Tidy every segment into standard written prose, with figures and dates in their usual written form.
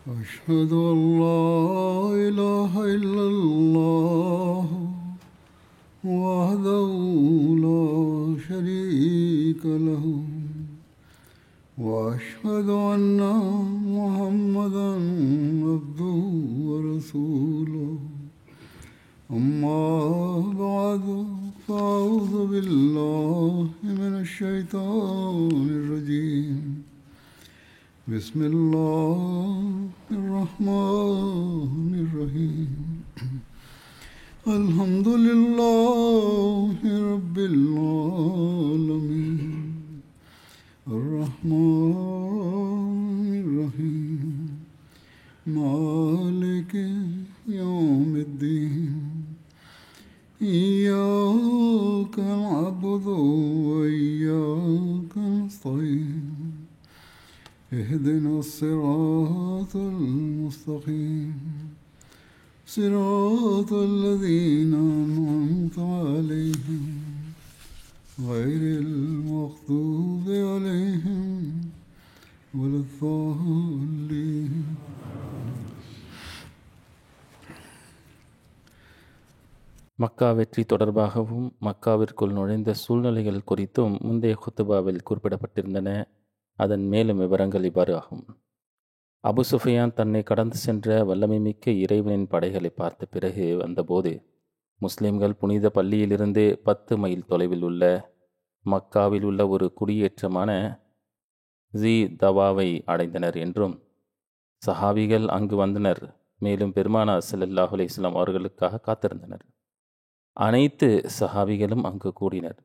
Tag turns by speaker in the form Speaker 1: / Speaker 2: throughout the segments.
Speaker 1: أشهد أن لا إله إلا الله وحده لا شريك له وأشهد أن محمدا عبده ورسوله أما بعد فأعوذ بالله من الشيطان الرجيم بسم الله الرحمن الرحيم الحمد لله رب العالمين الرحمن الرحيم مالك يوم الدين إياك نعبد وإياك نستعين اهدنا الصراط المستقيم صراط الذين أنعمت عليهم غير المغضوب عليهم ولا الضالين.
Speaker 2: மக்கா வெற்றி தொடர்பாகவும் மக்காவிற்குள் நுழைந்த சூழ்நிலைகள் குறித்தும் முந்தைய குத்துபாவில் குறிப்பிடப்பட்டிருந்தன. அதன் மேலும் விவரங்கள் இவ்வாறு ஆகும். அபு சுஃபியான் தன்னை கடந்து சென்ற வல்லமை மிக்க இறைவனின் படைகளை பார்த்த பிறகு வந்தபோது முஸ்லிம்கள் புனித பள்ளியிலிருந்து 10 மைல் தொலைவில் உள்ள மக்காவில் உள்ள ஒரு குடியேற்றமான ஜி தவாவை அடைந்தனர் என்றும் சஹாபிகள் அங்கு வந்தனர். மேலும் பெருமானார் ஸல்லல்லாஹு அலைஹி வஸல்லம் அவர்களுக்காக காத்திருந்தனர். அனைத்து சஹாபிகளும் அங்கு கூடினர்.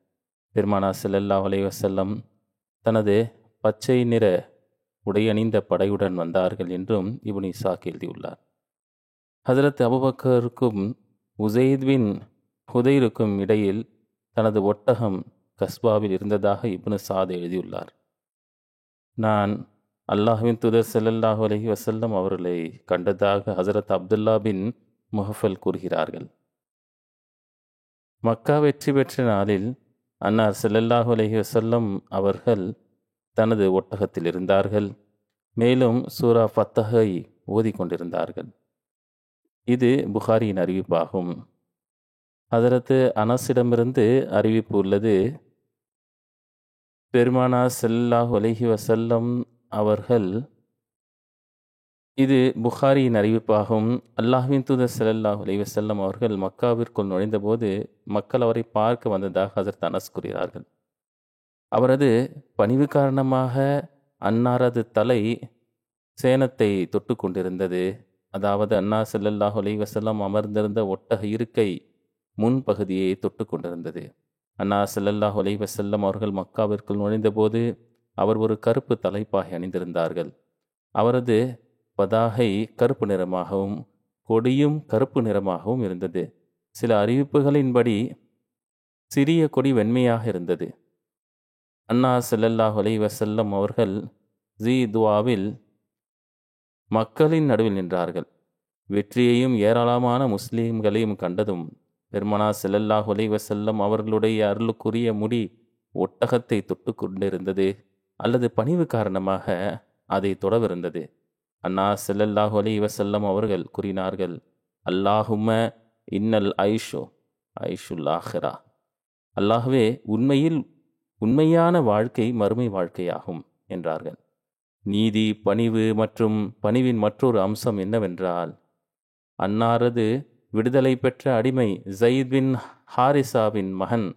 Speaker 2: பெருமானார் ஸல்லல்லாஹு அலைஹி வஸல்லம் தனது பச்சை நிற உடையணிந்த படையுடன் வந்தார்கள் என்றும் இப்னு இசாக் எழுதியுள்ளார். ஹஜரத் அபூபக்கருக்கும் உஸைத் பின் ஹுதைருக்கும் இடையில் தனது ஒட்டகம் கஸ்பாவில் இருந்ததாக இப்னு சாத் எழுதியுள்ளார். நான் அல்லாஹ்வின் தூதர் ஸல்லல்லாஹு அலைஹி வஸல்லம் அவர்களை கண்டதாக ஹஜரத் அப்துல்லா பின் முஹஃபல் கூறுகிறார்கள். மக்கா வெற்றி பெற்ற நாளில் அன்னார் ஸல்லல்லாஹு அலைஹி வஸல்லம் அவர்கள் தனது ஒட்டகத்தில் இருந்தார்கள். மேலும் சூரா ஃபத்தஹை ஓதிக்கொண்டிருந்தார்கள். இது புகாரியின் அறிவிப்பாகும். ஹதரத்து அனஸிடமிருந்து அறிவிப்பு உள்ளது. பெருமானார் ஸல்லல்லாஹு அலைஹி வஸல்லம் அவர்கள், இது புகாரியின் அறிவிப்பாகும். அல்லாஹ்வின் தூதர் ஸல்லல்லாஹு அலைஹி வஸல்லம் அவர்கள் மக்காவிற்குள் நுழைந்தபோது மக்கள் அவரை பார்க்க வந்ததாக ஹஜரத் அனஸ் கூறுகிறார்கள். அவரது பணிவு காரணமாக அன்னாரது தலை சேனத்தை தொட்டு கொண்டிருந்தது. அதாவது அன்னார் ஸல்லல்லாஹு அலைஹி வஸல்லம் அமர்ந்திருந்த ஒட்டக இருக்கை முன்பகுதியை தொட்டு கொண்டிருந்தது. அன்னார் ஸல்லல்லாஹு அலைஹி வஸல்லம் அவர்கள் மக்காவிற்குள் நுழைந்தபோது அவர் ஒரு கருப்பு தலைப்பாகை அணிந்திருந்தார்கள். அவரது பதாகை கருப்பு நிறமாகவும் கொடியும் கருப்பு நிறமாகவும் இருந்தது. சில அறிவிப்புகளின்படி சிறிய கொடி வெண்மையாக இருந்தது. அன்னார் ஸல்லல்லாஹு அலைஹி வஸல்லம் அவர்கள் ஜி துவாவில் மக்களின் நடுவில் நின்றார்கள். வெற்றியையும் ஏராளமான முஸ்லீம்களையும் கண்டதும் பெருமானார் ஸல்லல்லாஹு அலைஹி வஸல்லம் அவர்களுடைய அருளுக்குரிய முடி ஒட்டகத்தை தொட்டு கொண்டிருந்தது அல்லது பணிவு காரணமாக அதை தொடவிருந்தது. அன்னார் ஸல்லல்லாஹு அலைஹி வஸல்லம் அவர்கள் கூறினார்கள், அல்லாஹும்ம இன்னல் ஐஷுல் ஆஹிரா. அல்லாஹ்வே, உண்மையான வாழ்க்கை மறுமை வாழ்க்கையாகும் என்றார்கள். நீதி, பணிவு மற்றும் பணிவின் மற்றொரு அம்சம் என்னவென்றால், அன்னாரது விடுதலை பெற்ற அடிமை ஸைத் பின் ஹாரிசாவின் மகன்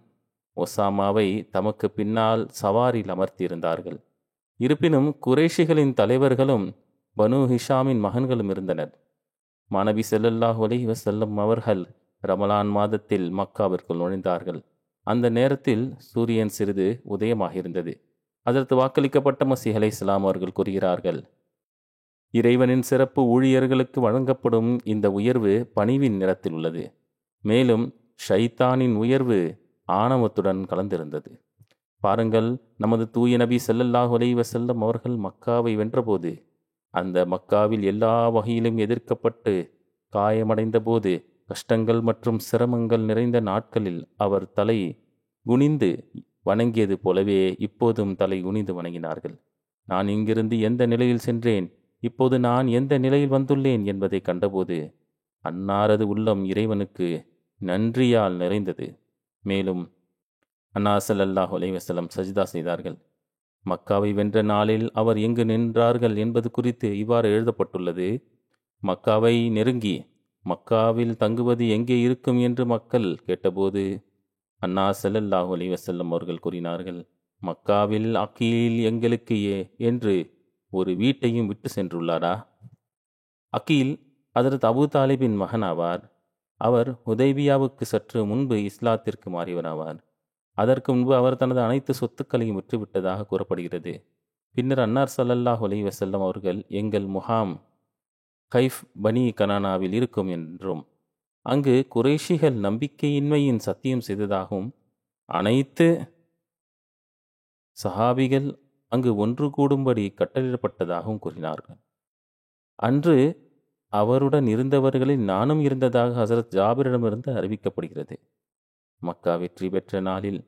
Speaker 2: ஒசாமாவை தமக்கு பின்னால் சவாரில் அமர்த்தியிருந்தார்கள். இருப்பினும் குறைஷிகளின் தலைவர்களும் பனு ஹிஷாமின் மகன்களும் இருந்தனர். மாணவி ஸல்லல்லாஹு அலைஹி வஸல்லம் அவர்கள் ரமலான் மாதத்தில் மக்காவிற்குள் நுழைந்தார்கள். அந்த நேரத்தில் சூரியன் சிறிது உதயமாகியிருந்தது. அதற்கு வாக்களிக்கப்பட்ட மஸீஹ் அலைஹிஸ்ஸலாம் அவர்கள் கூறுகிறார்கள், இறைவனின் சிறப்பு ஊழியர்களுக்கு வழங்கப்படும் இந்த உயர்வு பணிவின் நிறத்தில் உள்ளது. மேலும் ஷைத்தானின் உயர்வு ஆணவத்துடன் கலந்திருந்தது. பாருங்கள், நமது தூய நபி ஸல்லல்லாஹு அலைஹி வஸல்லம் அவர்கள் மக்காவை வென்றபோது, அந்த மக்காவில் எல்லா வகையிலும் எதிர்க்கப்பட்டு காயமடைந்த போது, கஷ்டங்கள் மற்றும் சிரமங்கள் நிறைந்த நாட்களில் அவர் தலை குனிந்து வணங்கியது போலவே இப்போதும் தலை குனிந்து வணங்கினார்கள். நான் இங்கிருந்து எந்த நிலையில் சென்றேன், இப்போது நான் எந்த நிலையில் வந்துள்ளேன் என்பதை கண்டபோது அன்னாரது உள்ளம் இறைவனுக்கு நன்றியால் நிறைந்தது. மேலும் அன்னார் ஸல்லல்லாஹு அலைஹி வஸல்லம் சஜ்தா செய்தார்கள். மக்காவை வென்ற நாளில் அவர் எங்கு நின்றார்கள் என்பது குறித்து இவ்வாறு எழுதப்பட்டுள்ளது. மக்காவை நெருங்கி மக்காவில் தங்குவது எங்கே இருக்கும் என்று மக்கள் கேட்டபோது அன்னார் ஸல்லல்லாஹு அலைஹி வஸல்லம் அவர்கள் கூறினார்கள், மக்காவில் அக்கீல் எங்களுக்கு என்று ஒரு வீட்டையும் விட்டு சென்றுள்ளாரா? அக்கீல் ஹதரத் அபூ தாலிபின் மகன் ஆவார். அவர் ஹுதைபியாவுக்கு சற்று முன்பு இஸ்லாத்திற்கு மாறியவராவார். அதற்கு முன்பு அவர் தனது அனைத்து சொத்துக்களையும் விற்றுவிட்டதாக கூறப்படுகிறது. பின்னர் அன்னார் ஸல்லல்லாஹு அலைஹி வஸல்லம் அவர்கள் எங்கள் முகாம் கைஃப் பனி கனானாவில் இருக்கும் என்றும் அங்கு குறைஷிகள் நம்பிக்கையின்மையின் சத்தியம் செய்ததாகவும் அனைத்து சஹாபிகள் அங்கு ஒன்று கூடும்படி கட்டளிடப்பட்டதாகவும் கூறினார்கள். அன்று அவருடன் இருந்தவர்களில் நானும் இருந்ததாக ஹசரத் ஜாபிரிடமிருந்து அறிவிக்கப்படுகிறது. மக்கா வெற்றி பெற்ற நாளில்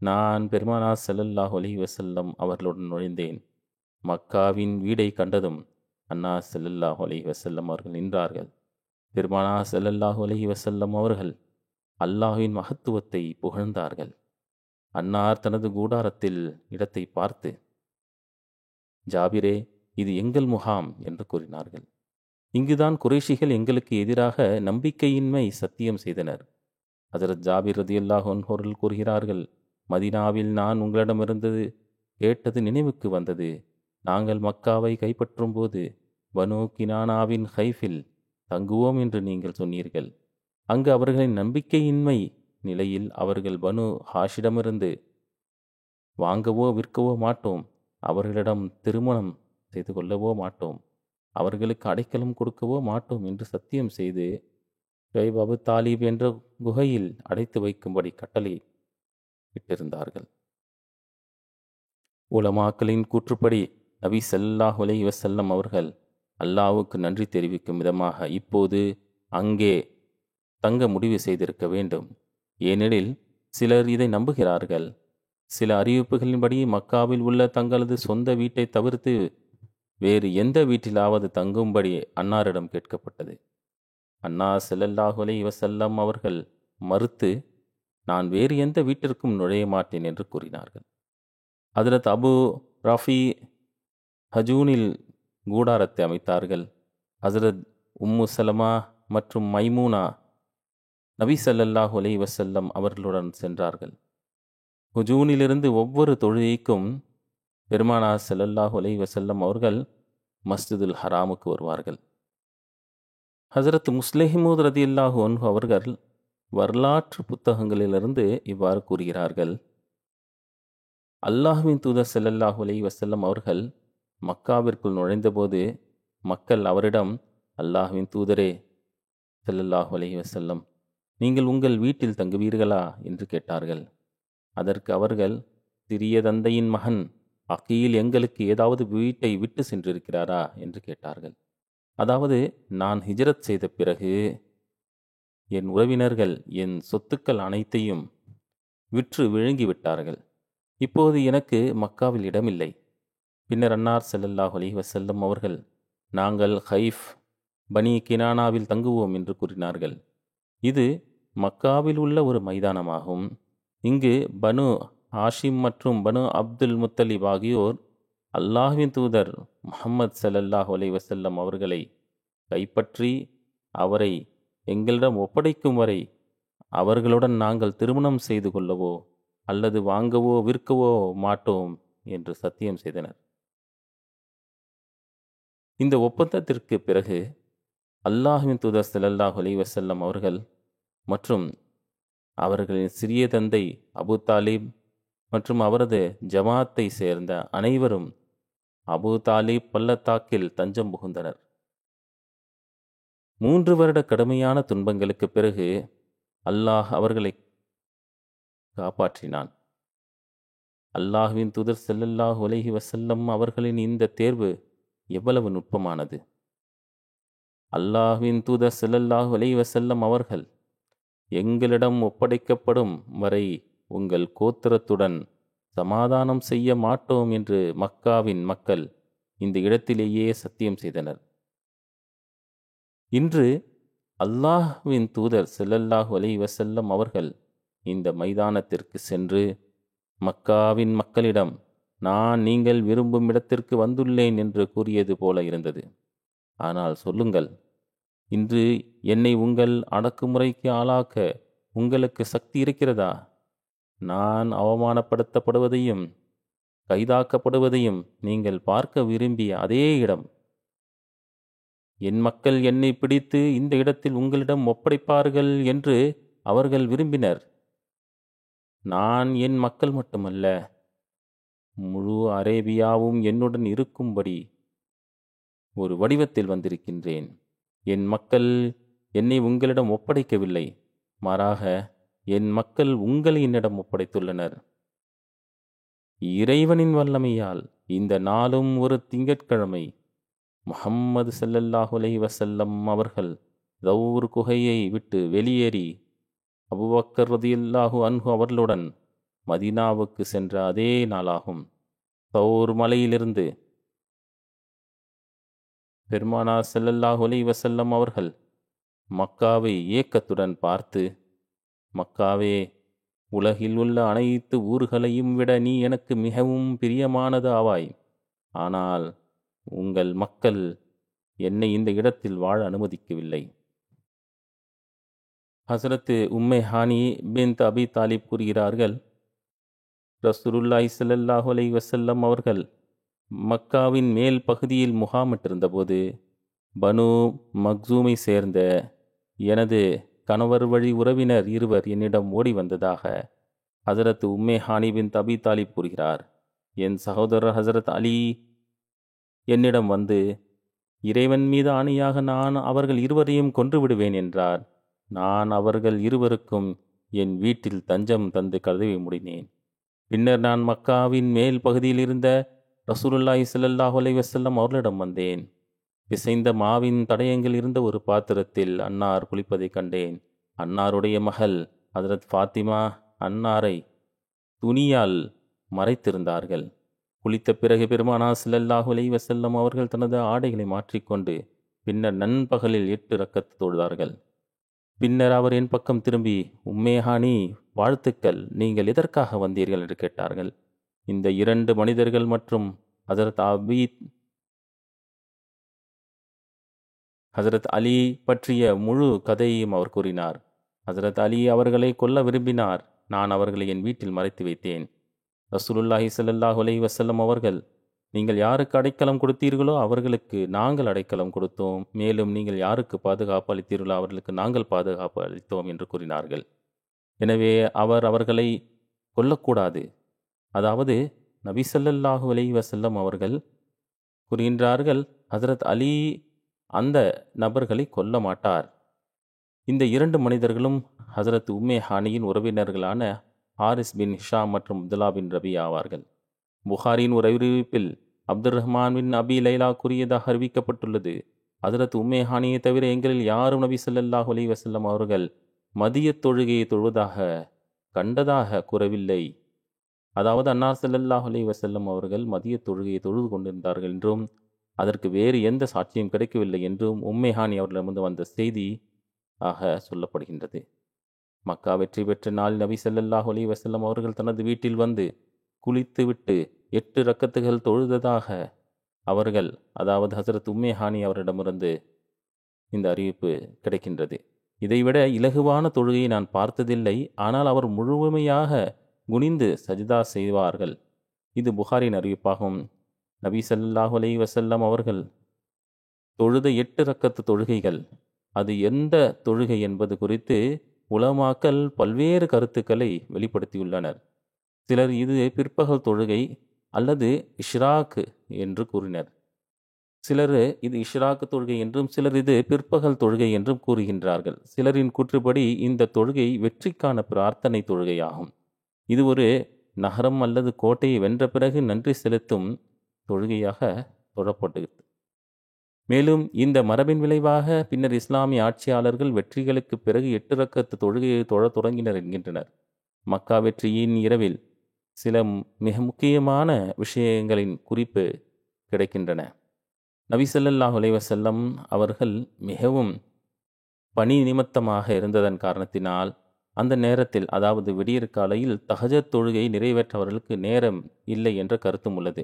Speaker 2: நான் பெருமானார் ஸல்லல்லாஹு அலைஹி வஸல்லம் அவர்களுடன் நுழைந்தேன். மக்காவின் வீடை கண்டதும் அன்னார் ஸல்லல்லாஹு அலைஹி வஸல்லம் அவர்கள் நின்றார்கள். பெருமானார் ஸல்லல்லாஹு அலைஹி வஸல்லம் அவர்கள் அல்லாஹ்வின் மகத்துவத்தை புகழ்ந்தார்கள். அன்னார் தனது கூடாரத்தில் இடத்தை பார்த்து, ஜாபிரே, இது எங்கள் முகாம் என்று கூறினார்கள். இங்குதான் குறைஷிகள் எங்களுக்கு எதிராக நம்பிக்கையின்மை சத்தியம் செய்தனர். ஹஜரத் ஜாபிர் ரலியல்லாஹு அன்ஹு அவர்கள் கூறுகிறார்கள், மதீனாவில் நான் உங்களிடமிருந்து கேட்டது நினைவுக்கு வந்தது. நாங்கள் மக்காவை கைப்பற்றும் போது பனு கினானாவின் ஹைஃபில் தங்குவோம் என்று நீங்கள் சொன்னீர்கள். அங்கு அவர்களின் நம்பிக்கையின்மை நிலையில் அவர்கள் பனு ஹாஷிடமிருந்து வாங்கவோ விற்கவோ மாட்டோம், அவர்களிடம் திருமணம் செய்து கொள்ளவோ மாட்டோம், அவர்களுக்கு அடைக்கலம் கொடுக்கவோ மாட்டோம் என்று சத்தியம் செய்து ஷுவைப் அபு தாலிப் என்ற குகையில் அடைத்து வைக்கும்படி கட்டளை இட்டிருந்தார்கள். உலமாக்களின் கூற்றுப்படி நபி ஸல்லல்லாஹு அலைஹி வஸல்லம் அவர்கள் அல்லாஹ்வுக்கு நன்றி தெரிவிக்கும் விதமாக இப்போது அங்கே தங்க முடிவு செய்திருக்க வேண்டும். ஏனெனில் சிலர் இதை நம்புகிறார்கள். சில அறிவிப்புகளின்படி மக்காவில் உள்ள தங்களது சொந்த வீட்டை தவிர்த்து வேறு எந்த வீட்டிலாவது தங்கும்படி அன்னாரிடம் கேட்கப்பட்டது. அன்னார் ஸல்லல்லாஹு அலைஹி வஸல்லம் அவர்கள் மறுத்து, நான் வேறு எந்த வீட்டிற்கும் நுழைய மாட்டேன் என்று கூறினார்கள். ஹஜ்ரத் அபு ரஃபி ஹஜூனில் கூடாரத்தை அமைத்தார்கள். ஹஜ்ரத் உம்மு சலமா மற்றும் மைமூனா நபி ஸல்லல்லாஹு அலைஹி வஸல்லம் அவர்களுடன் சென்றார்கள். ஹுஜூனிலிருந்து ஒவ்வொரு தொழுகைக்கும் பெருமானார் ஸல்லல்லாஹு அலைஹி வஸல்லம் அவர்கள் மஸ்ஜிதுல் ஹராமுக்கு வருவார்கள். ஹஜரத் முஸ்லிஹ்மூத் ரலியல்லாஹு அன்ஹு அவர்கள் வரலாற்று புத்தகங்களிலிருந்து இவ்வாறு கூறுகிறார்கள், அல்லாஹ்வின் தூதர் ஸல்லல்லாஹு அலைஹி வஸல்லம் அவர்கள் மக்காவிற்குள் நுழைந்தபோது மக்கள் அவரிடம், அல்லாஹ்வின் தூதரே ஸல்லல்லாஹு அலைஹி வஸல்லம், நீங்கள் உங்கள் வீட்டில் தங்குவீர்களா என்று கேட்டார்கள். அதற்கு அவர்கள், சிறிய தந்தையின் மகன் அக்கீல் எங்களுக்கு ஏதாவது வீட்டை விட்டு சென்றிருக்கிறாரா என்று கேட்டார்கள். அதாவது, நான் ஹிஜ்ரத் செய்த பிறகு என் உறவினர்கள் என் சொத்துக்கள் அனைத்தையும் விற்று விழுங்கிவிட்டார்கள். இப்போது எனக்கு மக்காவில் இடமில்லை. பின்னர் அன்னார் ஸல்லல்லாஹு அலைஹி வஸல்லம் அவர்கள், நாங்கள் ஹைஃப் பனி கினானாவில் தங்குவோம் என்று கூறினார்கள். இது மக்காவில் உள்ள ஒரு மைதானமாகும். இங்கு பனு ஹாஷிம் மற்றும் பனு அப்துல் முத்தலிப் ஆகியோர் அல்லாஹ்வின் தூதர் முஹம்மது ஸல்லல்லாஹு அலைஹி வஸல்லம் அவர்களை கைப்பற்றி அவரை எங்களிடம் ஒப்படைக்கும் வரை அவர்களுடன் நாங்கள் திருமணம் செய்து கொள்ளவோ அல்லது வாங்கவோ விற்கவோ மாட்டோம் என்று சத்தியம் செய்தனர். இந்த ஒப்பந்தத்திற்கு பிறகு அல்லாஹ்வின் தூதர் ஸல்லல்லாஹு அலைஹி வஸல்லம் அவர்கள் மற்றும் அவர்களின் சிறிய தந்தை அபு தாலிப் மற்றும் அவரது ஜமாத்தை சேர்ந்த அனைவரும் அபு தாலிப் பள்ளத்தாக்கில் தஞ்சம் புகுந்தனர். 3 வருட கடுமையான துன்பங்களுக்கு பிறகு அல்லாஹ் அவர்களை காப்பாற்றினான். அல்லாஹ்வின் தூதர் ஸல்லல்லாஹு அலைஹி வஸல்லம் அவர்களின் இந்த தேர்வு எவ்வளவு நுட்பமானது! அல்லாஹ்வின் தூதர் ஸல்லல்லாஹு அலைஹி வஸல்லம் அவர்கள், எங்களிடம் ஒப்படைக்கப்படும் வரை உங்கள் கோத்திரத்துடன் சமாதானம் செய்ய மாட்டோம் என்று மக்காவின் மக்கள் இந்த இடத்திலேயே சத்தியம் செய்தனர். இன்று அல்லாஹ்வின் தூதர் ஸல்லல்லாஹு அலைஹி வஸல்லம் அவர்கள் இந்த மைதானத்திற்கு சென்று மக்காவின் மக்களிடம், நான் நீங்கள் விரும்பும் இடத்திற்கு வந்துள்ளேன் என்று கூறியது போல இருந்தது. ஆனால் சொல்லுங்கள், இன்று என்னை உங்கள் அடக்குமுறைக்கு ஆளாக்க உங்களுக்கு சக்தி இருக்கிறதா? நான் அவமானப்படுத்தப்படுவதையும் கைதாக்கப்படுவதையும் நீங்கள் பார்க்க விரும்பிய அதே இடம். என் மக்கள் என்னை பிடித்து இந்த இடத்தில் உங்களிடம் ஒப்படைப்பார்கள் என்று அவர்கள் விரும்பினர். நான் என் மக்கள் மட்டுமல்ல, முழு அரேபியாவும் என்னுடன் இருக்கும்படி ஒரு வடிவத்தில் வந்திருக்கின்றேன். என் மக்கள் என்னை உங்களிடம் ஒப்படைக்கவில்லை, மாறாக என் மக்கள் உங்களை என்னிடம் ஒப்படைத்துள்ளனர். இறைவனின் வல்லமையால் இந்த நாளும் ஒரு திங்கட்கிழமை முஹம்மது ஸல்லல்லாஹு அலைஹி வஸல்லம் அவர்கள் தௌர் குகையை விட்டு வெளியேறி அபூபக்கர் ரலியல்லாஹு அன்ஹு அவர்களுடன் மதீனாவுக்கு சென்ற அதே நாளாகும். தௌர் மலையிலிருந்து பெருமானார் ஸல்லல்லாஹு அலைஹி வஸல்லம் அவர்கள் மக்காவை ஏக்கத்துடன் பார்த்து, மக்காவே, உலகில் உள்ள அனைத்து ஊர்களையும் விட நீ எனக்கு மிகவும் பிரியமானது ஆவாய். ஆனால் உங்கள் மக்கள் என்னை இந்த இடத்தில் வாழ அனுமதிக்கவில்லை. ஹசரத்து உம்மே ஹானி பின்த் அபி தாலிப் கூறுகிறார்கள், ரசூலுல்லாஹி ஸல்லல்லாஹு அலைஹி வஸல்லம் அவர்கள் மக்காவின் மேல் பகுதியில் முகாமிட்டிருந்தபோது பனு மக்சூமை சேர்ந்த எனது கணவர் வழி உறவினர் இருவர் என்னிடம் ஓடி வந்ததாக ஹசரத் உம்மே ஹானி பின்த் அபி தாலிப் கூறுகிறார். என் சகோதரர் ஹசரத் அலி என்னிடம் வந்து, இறைவன் மீது ஆணையாக நான் அவர்கள் இருவரையும் கொன்று விடுவேன் என்றார். நான் அவர்கள் இருவருக்கும் என் வீட்டில் தஞ்சம் தந்து கதவை மூடினேன். பின்னர் நான் மக்காவின் மேல் பகுதியில் இருந்த ரசூலுல்லாஹி ஸல்லல்லாஹு அலைஹி வஸல்லம் அவர்களிடம் வந்தேன். பிசைந்த மாவின் தடயங்கள் இருந்த ஒரு பாத்திரத்தில் அன்னார் குளிப்பதைக் கண்டேன். அன்னாருடைய மகள் ஹஜ்ரத் ஃபாத்திமா அன்னாரை துணியால் மறைத்திருந்தார்கள். குளித்த பிறகு பெருமானார் ஸல்லல்லாஹு அலைஹி வஸல்லம் அவர்கள் தனது ஆடைகளை மாற்றிக்கொண்டு பின்னர் நண்பகலில் 8 ரக்கத் தொழுதார்கள். பின்னர் அவர் என் பக்கம் திரும்பி, உம்மே ஹானி, வாழ்த்துக்கள், நீங்கள் எதற்காக வந்தீர்கள் என்று கேட்டார்கள். இந்த 2 மனிதர்கள் மற்றும் ஹஜரத் அலி பற்றிய முழு கதையையும் அவர் கூறினார். ஹஜரத் அலி அவர்களை கொல்ல விரும்பினார். நான் அவர்களை என் வீட்டில் மறைத்து வைத்தேன். ரசூலுல்லாஹி ஸல்லல்லாஹு அலைஹி வஸல்லம் அவர்கள், நீங்கள் யாருக்கு அடைக்கலம் கொடுத்தீர்களோ அவர்களுக்கு நாங்கள் அடைக்கலம் கொடுத்தோம், மேலும் நீங்கள் யாருக்கு பாதுகாப்பு அளித்தீர்களோ அவர்களுக்கு நாங்கள் பாதுகாப்பு அளித்தோம் என்று கூறினார்கள். எனவே அவர்களை கொல்லக்கூடாது. அதாவது நபி ஸல்லல்லாஹு அலைஹி வஸல்லம் அவர்கள் கூறுகின்றார்கள், ஹஜரத் அலி அந்த நபர்களை கொல்ல மாட்டார். இந்த 2 மனிதர்களும் ஹஜரத் உம்மே ஹானியின் உறவினர்களான ஹாரிஸ் பின் ஹிஷாம் மற்றும் அப்துல்லா பின் ரபி ஆவார்கள். புகாரின் ஒரு அறிவிப்பில் அப்துர் ரஹ்மான் பின் அபி லைலா கூறியதாக அறிவிக்கப்பட்டுள்ளது, ஹஜரத் உம்மே ஹானியை தவிர எங்களில் யாரும் நபி ஸல்லல்லாஹு அலைஹி வஸல்லம் அவர்கள் மதியத் தொழுகையை தொழுவதாக கண்டதாக கூறவில்லை. அதாவது அன்னார் ஸல்லல்லாஹு அலைஹி வஸல்லம் அவர்கள் மதியத் தொழுகையை தொழுது கொண்டிருந்தார்கள் என்றும் அதற்கு வேறு எந்த சாட்சியும் கிடைக்கவில்லை என்றும் உம்மே ஹானி அவர்களிடமிருந்து வந்த செய்தி ஆக சொல்லப்படுகின்றது. மக்கா வெற்றி பெற்ற நாள் நபி ஸல்லல்லாஹு அலைஹி வஸல்லம் அவர்கள் தனது வீட்டில் வந்து குளித்துவிட்டு 8 ரக்கத்துகள் தொழுததாக அவர்கள், அதாவது ஹசரத் உம்மே ஹானி அவரிடமிருந்து இந்த அறிவிப்பு கிடைக்கின்றது. இதைவிட இலகுவான தொழுகையை நான் பார்த்ததில்லை. ஆனால் அவர் முழுமையாக குனிந்து சஜிதா செய்வார்கள். இது புகாரின் அறிவிப்பாகும். நபி ஸல்லல்லாஹு அலைஹி வஸல்லம் அவர்கள் தொழுத 8 ரக்கத்து தொழுகைகள், அது எந்த தொழுகை என்பது குறித்து உலமாக்கள் பல்வேறு கருத்துக்களை வெளிப்படுத்தியுள்ளனர். சிலர் இது பிற்பகல் தொழுகை அல்லது இஷ்ராக் என்று கூறினர். சிலர் இது இஷ்ராக் தொழுகை என்றும் சிலர் இது பிற்பகல் தொழுகை என்றும் கூறுகின்றார்கள். சிலரின் கூற்றுப்படி இந்த தொழுகை வெற்றிக்கான பிரார்த்தனை தொழுகையாகும். இது ஒரு நகரம் அல்லது கோட்டையை வென்ற பிறகு நன்றி செலுத்தும் தொழுகையாக தொழப்பட்டது. மேலும் இந்த மரபின் விளைவாக பின்னர் இஸ்லாமிய ஆட்சியாளர்கள் வெற்றிகளுக்கு பிறகு 8 ரக்கத்து தொழுகையை தொழத் தொடங்கினர் என்கின்றனர். மக்கா வெற்றியின் இரவில் சில மிக முக்கியமான விஷயங்களின் குறிப்பு கிடைக்கின்றன. நபி ஸல்லல்லாஹு அலைஹி வஸல்லம் அவர்கள் மிகவும் பணி நிமித்தமாக இருந்ததன் காரணத்தினால் அந்த நேரத்தில், அதாவது விடியற் காலையில் தஹஜத் தொழுகை நிறைவேற்ற அவர்களுக்கு நேரம் இல்லை என்ற கருத்தும் உள்ளது.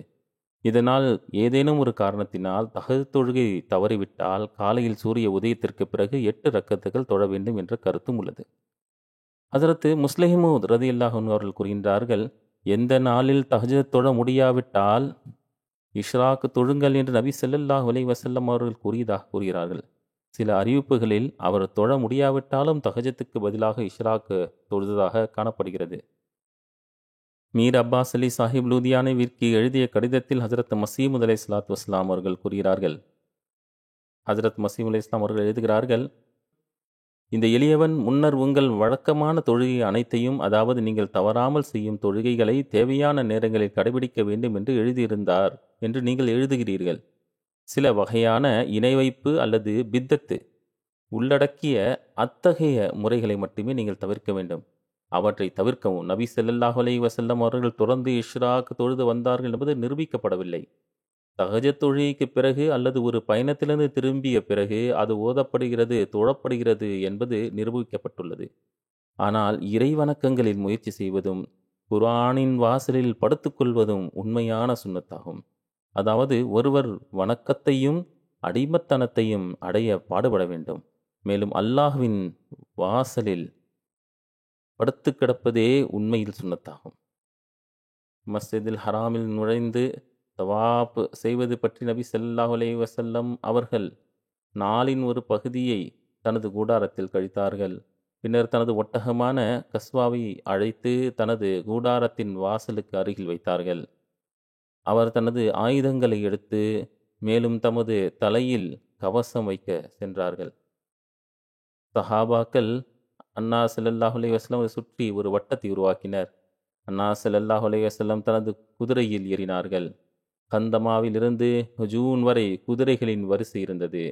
Speaker 2: இதனால் ஏதேனும் ஒரு காரணத்தினால் தஹஜத் தொழுகை தவறிவிட்டால் காலையில் சூரிய உதயத்திற்கு பிறகு 8 ரக்கத்துகள் தொழ வேண்டும் என்ற கருத்தும் உள்ளது. ஹஜரத்து முஸ்லிமூத் ரலியல்லாஹு அன்ஹு அவர்கள் கூறுகின்றார்கள், எந்த நாளில் தஹஜத் தொழ முடியாவிட்டால் இஷ்ராக் தொழுங்கள் என்று நபி ஸல்லல்லாஹு அலைஹி வஸல்லம் அவர்கள் கூறியதாக கூறுகிறார்கள். சில அறிவிப்புகளில் அவர் தொழ முடியாவிட்டாலும் தஹஜத்துக்கு பதிலாக இஷ்ராக் தொழுததாக காணப்படுகிறது. மீர் அப்பாஸ் அலி சாஹிப் லூதியானவிற்கு எழுதிய கடிதத்தில் ஹஜரத் மசீமுத் அலைஹிஸ்ஸலாத்து வஸ்ஸலாம் அவர்கள் கூறுகிறார்கள், ஹஜரத் மசீமுத் அலைஹிஸ்ஸலாம் அவர்கள் எழுதுகிறார்கள், இந்த எளியவன் முன்னர் உங்கள் வழக்கமான தொழுகை அனைத்தையும், அதாவது நீங்கள் தவறாமல் செய்யும் தொழுகைகளை தேவையான நேரங்களில் கடைபிடிக்க வேண்டும் என்று எழுதியிருந்தார் என்று நீங்கள் எழுதுகிறீர்கள். சில வகையான இணை வைப்பு அல்லது பித்தத்து உள்ளடக்கிய அத்தகைய முறைகளை மட்டுமே நீங்கள் தவிர்க்க வேண்டும். அவற்றை தவிர்க்கவும் நபி ஸல்லல்லாஹு அலைஹி வஸல்லம் அவர்கள் தொடர்ந்து இஷ்ராக் தொழுது வந்தார்கள் என்பது நிரூபிக்கப்படவில்லை. தஹஜத் தொழுகைக்கு பிறகு அல்லது ஒரு பயணத்திலிருந்து திரும்பிய பிறகு அது ஓதப்படுகிறது, தொழப்படுகிறது என்பது நிரூபிக்கப்பட்டுள்ளது. ஆனால் இறை வணக்கங்களில் முயற்சி செய்வதும் குர்ஆனின் வாசலில் படுத்துக்கொள்வதும் உண்மையான சுன்னத்தாகும். அதாவது ஒருவர் வணக்கத்தையும் அடிமத்தனத்தையும் அடைய பாடுபட வேண்டும். மேலும் அல்லாஹ்வின் வாசலில் படுத்து கிடப்பதே உண்மையில் சுன்னத்தாகும். மஸ்ஜிதில் ஹராமில் நுழைந்து தவாப் செய்வது பற்றி நபி ஸல்லல்லாஹு அலைஹி வஸல்லம் அவர்கள் நாளின் ஒரு பகுதியை தனது கூடாரத்தில் கழித்தார்கள். பின்னர் தனது ஒட்டகமான கஸ்வாவை அழைத்து தனது கூடாரத்தின் வாசலுக்கு அருகில் வைத்தார்கள். அவர் தனது ஆயுதங்களை எடுத்து மேலும் தமது தலையில் கவசம் வைக்க சென்றார்கள். சஹாபாக்கள் அன்னா ஸல்லல்லாஹு அலைஹி வஸல்லம் சுற்றி ஒரு வட்டத்தை உருவாக்கினர். அன்னா ஸல்லல்லாஹு அலைஹி வஸல்லம் தனது குதிரையில் ஏறினார்கள். கந்தமாவில் இருந்து ஹுஜூன் வரை குதிரைகளின் வரிசை இருந்தது.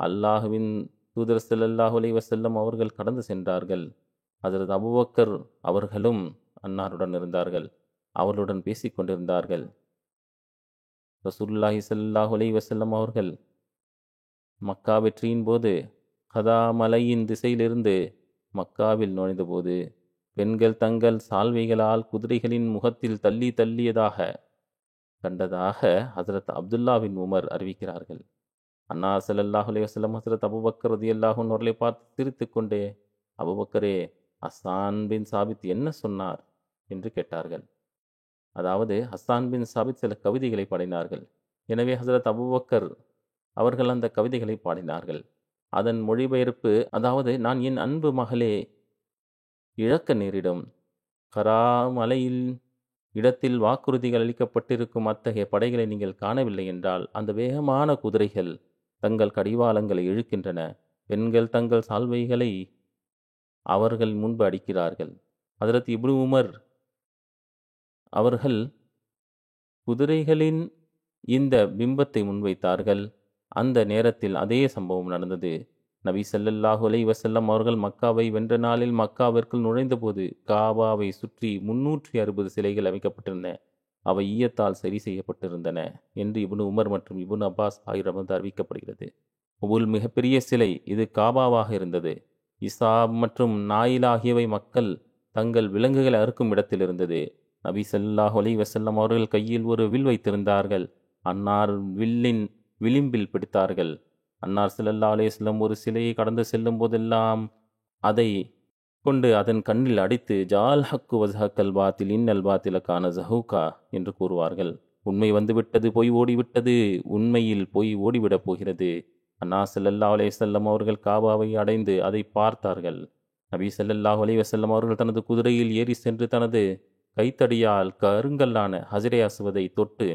Speaker 2: அல்லாஹ்வின் தூதர் ஸல்லல்லாஹு அலைஹி வஸல்லம் அவர்கள் கடந்து சென்றார்கள். ஹஜ்ரத் அபூபக்கர் அவர்களும் அன்னாருடன் இருந்தார்கள். அவர்களுடன் பேசிக் கொண்டிருந்தார்கள். ரசூலுல்லாஹி ஸல்லல்லாஹு அலைஹி வஸல்லம் அவர்கள் மக்கா வெற்றியின் போது கதா மலையின் திசையிலிருந்து மக்காவில் நுழைந்தபோது பெண்கள் தங்கள் சால்வைகளால் குதிரைகளின் முகத்தில் தள்ளியதாக கண்டதாக ஹஜ்ரத் அப்துல்லாவின் உமர் அறிவிக்கிறார்கள். அன்னா ஸல்லல்லாஹு அலைஹி வஸல்லம் ஹஜ்ரத் அபூபக்கர் ரலியல்லாஹு அன்ஹு அவர்களை பார்த்து சிரித்துக் கொண்டே, அபூபக்கரே, ஹஸ்ஸான் பின் சாபித் என்ன சொன்னார் என்று கேட்டார்கள். அதாவது ஹஸ்ஸான் பின் சாபித் சில கவிதைகளை பாடினார்கள். எனவே ஹஜ்ரத் அபூபக்கர் அவர்கள் அந்த கவிதைகளை பாடினார்கள். அதன் மொழிபெயர்ப்பு, அதாவது நான் என் அன்பு மகளே இழக்க நேரிடும். கரா மலையில் இடத்தில் வாக்குறுதிகள் அளிக்கப்பட்டிருக்கும் அத்தகைய படைகளை நீங்கள் காணவில்லை என்றால் அந்த வேகமான குதிரைகள் தங்கள் கடிவாளங்களை இழுக்கின்றன. பெண்கள் தங்கள் சால்வைகளை அவர்கள் முன்பு அடிக்கிறார்கள். ஹஜ்ரத் இப்னு உமர் அவர்கள் குதிரைகளின் இந்த பிம்பத்தை முன்வைத்தார்கள். அந்த நேரத்தில் அதே சம்பவம் நடந்தது. நபி ஸல்லல்லாஹு அலைஹி வஸல்லம் அவர்கள் மக்காவை வென்ற நாளில் மக்காவிற்குள் நுழைந்தபோது காபாவை சுற்றி 360 சிலைகள் அமைக்கப்பட்டிருந்தன. அவை ஈயத்தால் சரி செய்யப்பட்டிருந்தன என்று இப்னு உமர் மற்றும் இப்னு அப்பாஸ் ஆகியோரிடமிருந்து அறிவிக்கப்படுகிறது. ஒவ்வொரு மிகப்பெரிய சிலை இது காபாவாக இருந்தது. இசாப் மற்றும் நாயில் ஆகியவை மக்கள் தங்கள் விலங்குகளை அறுக்கும் இடத்தில் இருந்தது. நபி ஸல்லல்லாஹு அலைஹி வஸல்லம் அவர்கள் கையில் ஒரு வில் வைத்திருந்தார்கள். அன்னார் வில்லின் விளிம்பில் பிடித்தார்கள். அன்னார் ஸல்லல்லாஹு அலைஹி வஸல்லம் ஒரு சிலையை கடந்து செல்லும் போதெல்லாம் அதை கொண்டு அதன் கண்ணில் அடித்து ஜால் ஹக்கு வஸ்ஹக்கல் பாத்தில் இன்னல் பாத்தில கான ஜஹூகா என்று கூறுவார்கள். உண்மை வந்துவிட்டது, பொய் ஓடிவிட்டது, உண்மையில் பொய் ஓடிவிடப் போகிறது. அன்னார் ஸல்லல்லாஹு அலைஹி வஸல்லம் அவர்கள் காபாவை அடைந்து அதை பார்த்தார்கள். நபி ஸல்லல்லாஹு அலைஹி வஸல்லம் அவர்கள் தனது குதிரையில் ஏறி சென்று தனது கைத்தடியால் கருங்கல்லான ஹஜ்ரே அஸ்வதை தொட்டு